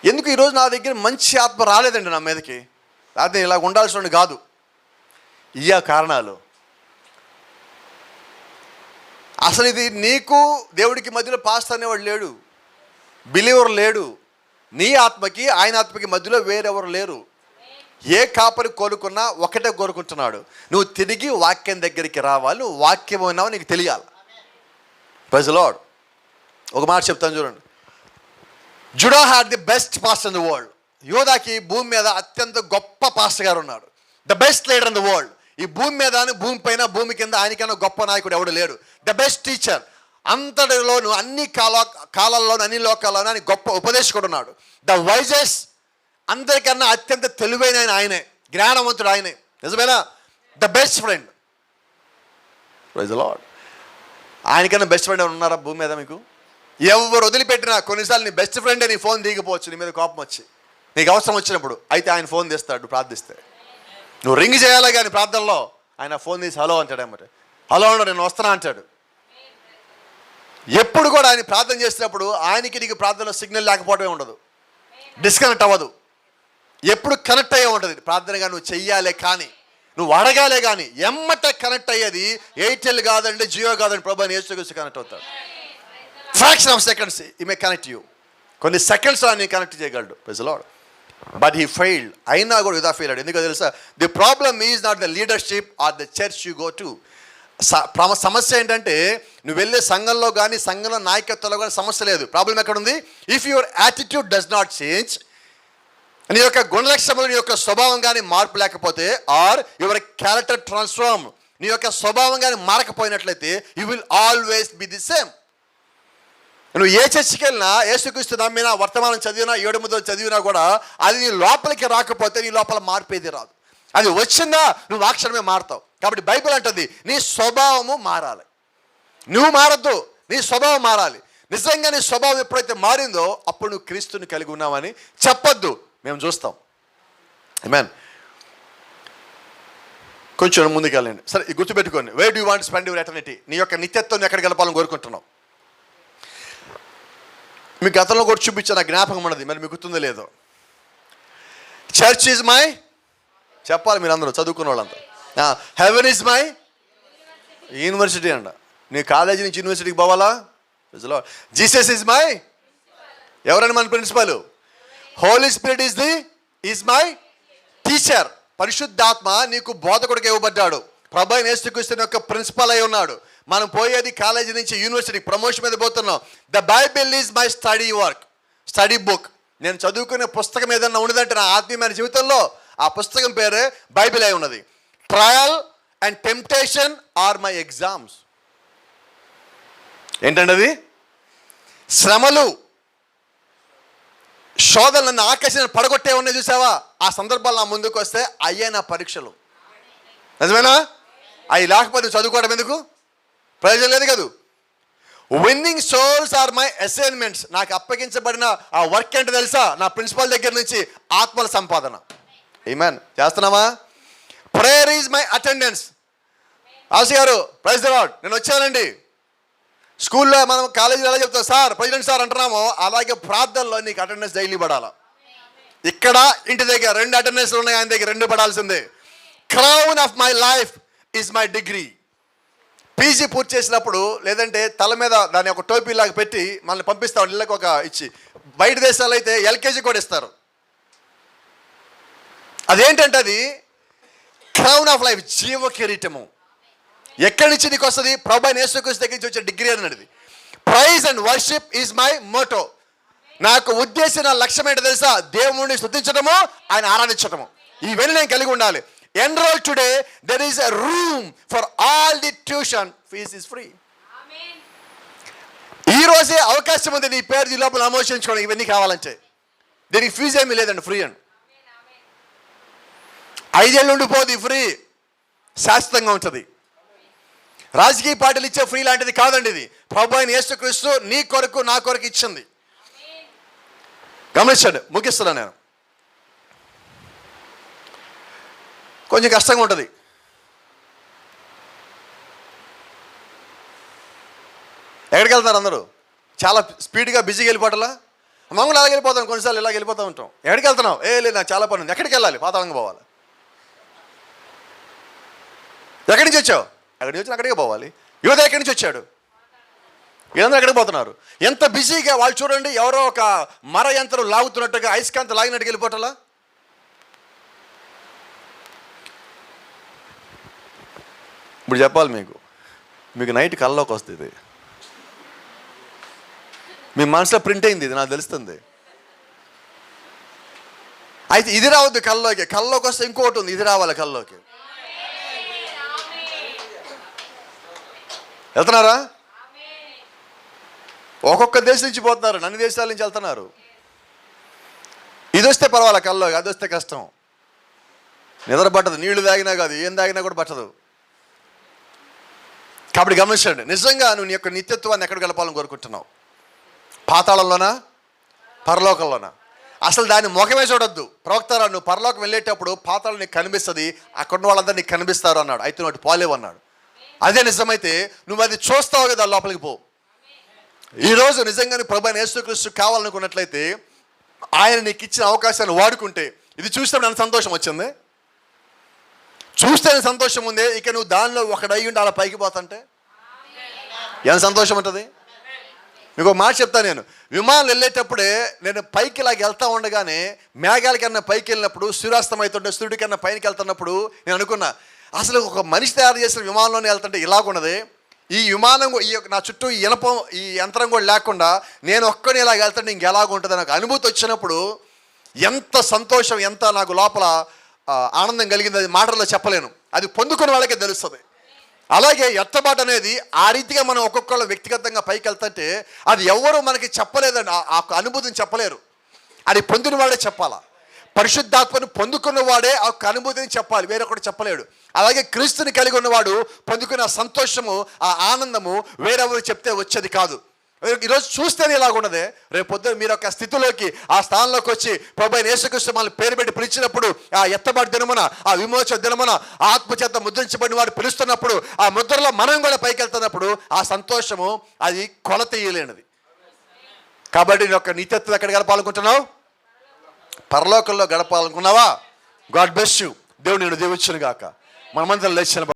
ఎందుకు ఈరోజు నా దగ్గర మంచి ఆత్మ రాలేదండి నా మీదకి, లేకపోతే ఇలా ఉండాల్సిన కాదు. ఇయ్యా కారణాలు. అసలు ఇది నీకు దేవుడికి మధ్యలో పాస్టర్ అనేవాడు లేడు, బిలీవర్ లేడు, నీ ఆత్మకి ఆయన ఆత్మకి మధ్యలో వేరెవరు లేరు. ఏ కాపరి కోరుకున్నా ఒకటే కోరుకుంటున్నాడు, నువ్వు తిరిగి వాక్యం దగ్గరికి రావాలి, నువ్వు వాక్యం ఉన్నావు నీకు తెలియాలి. Praise the lord. ఒక మాట చెప్తాను చూడండి. Judah had the best pastor in the world. యోధాకి భూమి మీద అత్యంత గొప్ప పాస్టర్ గారు ఉన్నాడు, the best leader in the world. ఈ భూమి మీద, భూమి పైన, భూమి కింద ఆయనకన్నా గొప్ప నాయకుడు ఎవడు లేడు. ద బెస్ట్ టీచర్, అంతటిలోను అన్ని కాలాల్లోనూ అన్ని లోకాల్లోనూ ఆయన గొప్ప ఉపదేశకుడు ఉన్నాడు. ద వైజెస్ట్, అందరికన్నా అత్యంత తెలివైన ఆయనే, జ్ఞానవంతుడు ఆయనే. నిజమేనా? The best friend. Praise the lord. ఆయనకన్నా బెస్ట్ ఫ్రెండ్ ఎవరు ఉన్నారా భూమి మీద? మీకు ఎవరు వదిలిపెట్టినా కొన్నిసార్లు నీ బెస్ట్ ఫ్రెండే నీ ఫోన్ దిగిపోవచ్చు, నీ మీద కోపం వచ్చి, నీకు అవసరం వచ్చినప్పుడు. అయితే ఆయన ఫోన్ తీస్తాడు ప్రార్థిస్తే. నువ్వు రింగ్ చేయాలి కానీ ప్రార్థనలో ఆయన ఫోన్ తీసి హలో అంటాడు. ఏమంటే హలో అన్నాడు, నేను వస్తున్నా అంటాడు. ఎప్పుడు కూడా ఆయన ప్రార్థన చేసినప్పుడు ఆయనకి నీకు ప్రార్థనలో సిగ్నల్ లేకపోవడమే ఉండదు, డిస్కనెక్ట్ అవ్వదు, ఎప్పుడు కనెక్ట్ అయ్యే ఉంటుంది. ప్రార్థనగా నువ్వు చెయ్యాలే కానీ, నువ్వు అడగాలే కానీ ఎమ్మట కనెక్ట్ అయ్యేది ఎయిర్టెల్ కాదండి, జియో కాదండి, ప్రభు యేసుక్రీస్తు కనెక్ట్ అవుతాడు. Fraction of seconds he may connect you. కొన్ని సెకండ్స్ ఆయన కనెక్ట్ చేయగలడు. Praise the Lord. But he failed. అయినా కూడా యూదా ఫెయిల్ అయ్యాడు. ఎందుకో తెలుసా? The problem is not the leadership or the church you go to. సమస్య ఏంటంటే నువ్వు వెళ్ళే సంఘంలో కానీ, సంఘంలో నాయకత్వంలో కానీ సమస్య లేదు. ప్రాబ్లం ఎక్కడుంది? If your attitude does not change, నీ యొక్క గుణలక్షణములు, నీ యొక్క స్వభావం కానీ మార్పు లేకపోతే, ఆర్ యువర్ క్యారెక్టర్ ట్రాన్స్ఫార్మ్, నీ యొక్క స్వభావం కానీ మారకపోయినట్లయితే, you will always be the same. నువ్వు ఏ చర్చికి వెళ్ళినా, యేసుక్రీస్తు నమ్మినా, వర్తమానం చదివినా, 7 ముద్రలు చదివినా కూడా అది నీ లోపలికి రాకపోతే నీ లోపల మార్పేది రాదు. అది వచ్చిందా నువ్వు ఆ క్షణమే మారుతావు. కాబట్టి బైబిల్ అంటుంది నీ స్వభావము మారాలి. నువ్వు మారద్దు, నీ స్వభావం మారాలి. నిజంగా నీ స్వభావం ఎప్పుడైతే మారిందో అప్పుడు నువ్వు క్రీస్తుని కలిగి ఉన్నావని చెప్పొద్దు, మేము చూస్తాం. ఆమేన్. కొంచెం ముందుకు వెళ్ళండి. సరే, గుర్తుపెట్టుకోండి. Where do you want to spend your eternity? నీ యొక్క నిత్యత్వం ఎక్కడ గడపాలని కోరుకుంటున్నావు? మీ గతంలో కూడా చూపించాను, జ్ఞాపకం ఉన్నది, మరి మీకు గుర్తుందో లేదో. చర్చ్ ఈజ్ మై, చెప్పాలి మీరు అందరూ చదువుకున్న వాళ్ళంతా. హెవెన్ ఈజ్ మై యూనివర్సిటీ అంట. నీ కాలేజీ నుంచి యూనివర్సిటీకి పోవాలా? జీసస్ ఈజ్ మై, ఎవరైనా మన principal. Holy Spirit is my teacher. పరిశుద్ధాత్మ నీకు బోధకుడికి ఇవ్వబడ్డాడు. ప్రభు అయిన యేసుక్రీస్తు యొక్క ప్రిన్సిపల్ అయి ఉన్నాడు. మనం పోయేది కాలేజీ నుంచి యూనివర్సిటీ, ప్రమోషన్ మీద పోతున్నాం. The Bible is my study work, study book. నేను చదువుకునే పుస్తకం ఏదన్నా ఉన్నదంటే నా ఆత్మీయమైన జీవితంలో ఆ పుస్తకం పేరే బైబిల్ అయి ఉన్నది. Trial and temptation are my exams. ఏంటండి అది? శ్రమలు, శోధనలు, నన్ను ఆకర్షణ పడగొట్టే ఉన్నాయి చూసావా? ఆ సందర్భాలు నా ముందుకు వస్తే అయ్యే నా పరీక్షలు. నిజమేనా? అవి లేకపోతే చదువుకోవడం ఎందుకు? ప్రయోజనం లేదు కదా. Winning souls are my assignments. నాకు అప్పగించబడిన ఆ వర్క్ ఏంటో తెలుసా? నా ప్రిన్సిపల్ దగ్గర నుంచి ఆత్మల సంపాదన. ఆమేన్. చేస్తున్నామా? Prayer is my attendance. ఆశ గారు ప్రైజ్ ది లార్డ్, నేను వచ్చానండి. స్కూల్లో మనం కాలేజీలో ఎలా చెప్తాం, సార్ ప్రెసిడెంట్ సార్ అంటున్నామో అలాగే ప్రార్థనలో నీకు అటెండెన్స్ డైలీ పడాలా. ఇక్కడ ఇంటి దగ్గర 2 అటెండెన్స్ ఉన్నాయి, ఆయన దగ్గర 2 పడాల్సిందే. Crown of my life is my degree. PG పూర్తి చేసినప్పుడు, లేదంటే తల మీద దాన్ని ఒక టోపీలాగా పెట్టి మనల్ని పంపిస్తాం ఇళ్ళకి ఒక ఇచ్చి. బయట దేశాలు అయితే ఎల్కేజీ కూడా ఇస్తారు. అదేంటంటే అది క్రౌన్ ఆఫ్ లైఫ్, జీవ కిరీటము. ఎక్కడి నుంచి నీకు వస్తుంది? ప్రభు అయిన యేసుక్రీస్తు దగ్గర నుంచి వచ్చే డిగ్రీ అన్నది. Praise and worship is my motto. నాకు ఉద్దేశం, నా లక్ష్యం ఏంటో తెలుసా? దేవుడిని స్తుతించడము, ఆయన ఆరాధించడము. ఇవన్నీ నేను కలిగి ఉండాలి. Enroll today, there is a room for all the tuition, fees is free. ఈ రోజే అవకాశం ఉంది నీ పేరు ఈ లోపల నమోదించుకోవడం. ఇవన్నీ కావాలంటే దీనికి ఫీజు ఏమీ లేదండి, ఫ్రీ అండి. 5 ఏళ్ళు ఉండిపోదు, ఫ్రీ, శాశ్వతంగా ఉంటుంది. రాజకీయ పార్టీలు ఇచ్చే ఫ్రీ లాంటిది కాదండి ఇది. ప్రభు అయిన యేసుక్రీస్తు నీ కొరకు నా కొరకు ఇచ్చింది. గమనించండి, ముగిస్తున్నాను నేను. కొంచెం కష్టంగా ఉంటుంది. ఎక్కడికి వెళ్తారు అందరూ? చాలా స్పీడ్గా బిజీగా వెళ్ళిపోవట్లా? మామూలు అలాగే వెళ్ళిపోతాం, కొన్నిసార్లు ఇలాగ వెళ్ళిపోతూ ఉంటాం. ఎక్కడికి వెళ్తున్నావు? లేదు నాకు చాలా పని ఉంది. ఎక్కడికి వెళ్ళాలి? పాతాళంగా పోవాలి. ఎక్కడి నుంచి వచ్చావు? ఎక్కడి నుంచి వచ్చినా అక్కడికే పోవాలి. యువత ఎక్కడి నుంచి వచ్చాడు? వీళ్ళందరూ ఎక్కడికి పోతున్నారు? ఎంత బిజీగా వాళ్ళు చూడండి, ఎవరో ఒక మర యంత్రం లాగుతున్నట్టుగా, అయస్కాంతం లాగినట్టుగా వెళ్ళిపోవటంలా. ఇప్పుడు చెప్పాలి మీకు నైట్ కల్లోకి వస్తుంది, మీ మనసులో ప్రింట్ అయింది, ఇది నాకు తెలుస్తుంది. అయితే ఇది రావద్దు కల్లోకి వస్తే ఇంకోటి ఉంది, ఇది రావాలి కల్లోకి. వెళ్తున్నారా? ఒక్కొక్క దేశం నుంచి పోతున్నారు, అన్ని దేశాల నుంచి వెళ్తున్నారు. ఇది వస్తే పర్వాలే కల్లోకి, అది వస్తే కష్టం. నిద్ర పట్టదు, నీళ్లు తాగినా కాదు, ఏం తాగినా కూడా పట్టదు. కాబట్టి గమనించండి, నిజంగా నువ్వు నీ యొక్క నిత్యత్వాన్ని ఎక్కడ గడపాలని కోరుకుంటున్నావు? పాతాళంలోనా, పరలోకంలోనా? అసలు దాని ముఖమే చూడొద్దు. ప్రవక్తారా, నువ్వు పరలోకం వెళ్ళేటప్పుడు పాతాళం నీకు కనిపిస్తుంది, అక్కడ ఉన్న వాళ్ళందరూ నీకు కనిపిస్తారు అన్నాడు. అయితే నువ్వు పోలేవు అన్నాడు. అదే నిజమైతే నువ్వు అది చూస్తావు కదా, లోపలికి పో. ఈరోజు నిజంగా నువ్వు ప్రభువైన యేసుక్రీస్తు కావాలనుకున్నట్లయితే ఆయన నీకు ఇచ్చిన అవకాశాన్ని వాడుకుంటే, ఇది చూస్తే నాకు సంతోషం వచ్చింది, చూస్తే సంతోషం ఉంది, ఇక నువ్వు దానిలో ఒకడై ఉండి అలా పైకి పోతుంటే ఎంత సంతోషం ఉంటుంది. మీకు ఒక మాట చెప్తాను, నేను విమానం వెళ్ళేటప్పుడే నేను పైకి ఇలాగ వెళ్తా ఉండగానే మేఘాల కన్నా పైకి వెళ్ళినప్పుడు, సూర్యాస్తం అవుతుంటే సూర్యుడి కన్నా పైకి వెళ్తున్నప్పుడు నేను అనుకున్నా, అసలు ఒక మనిషి తయారు చేసిన విమానంలోనే వెళ్తుంటే ఇలాగున్నది. ఈ విమానం నా చుట్టూ ఈ యంత్రం కూడా లేకుండా నేను ఒక్కడిని ఇలాగ వెళ్తుంటే ఇంకెలాగుంటుంది నాకు అనుభూతి వచ్చినప్పుడు ఎంత సంతోషం, ఎంత నాకు లోపల ఆనందం కలిగింది, అది మాటల్లో చెప్పలేను. అది పొందుకున్న వాళ్ళకే తెలుస్తుంది. అలాగే ఎత్తబాటు అనేది ఆ రీతిగా మనం ఒక్కొక్కళ్ళు వ్యక్తిగతంగా పైకి వెళ్తుంటే అది ఎవరు మనకి చెప్పలేదండి, ఆ అనుభూతిని చెప్పలేరు. అది పొందిన వాడే చెప్పాలా. పరిశుద్ధాత్మను పొందుకున్న వాడే ఆ అనుభూతిని చెప్పాలి, వేరొకటి చెప్పలేడు. అలాగే క్రీస్తుని కలిగి ఉన్నవాడు పొందుకున్న సంతోషము, ఆ ఆనందము వేరెవరు చెప్తే వచ్చేది కాదు. ఈరోజు చూస్తేనే ఇలాగున్నదే, రేపు పొద్దున మీరు ఒక స్థితిలోకి, ఆ స్థానంలోకి వచ్చి ప్రభువైన యేసుక్రీస్తు మనల్ని పేరు పెట్టి పిలిచినప్పుడు, ఆ ఎత్తబడి దినమున, ఆ విమోచన దినమున, ఆత్మచేత ముద్రించబడిన వాడు పిలుస్తున్నప్పుడు, ఆ ముద్రలో మనం కూడా పైకి వెళ్తున్నప్పుడు ఆ సంతోషము అది కొలతీయలేనిది. కాబట్టి నీ యొక్క నిత్యత్వం ఎక్కడ గడపాలనుకుంటున్నావు? పరలోకంలో గడపాలనుకున్నావా? God bless you. దేవుడు నిన్ను దీవించును గాక. మనమందరం లేచిన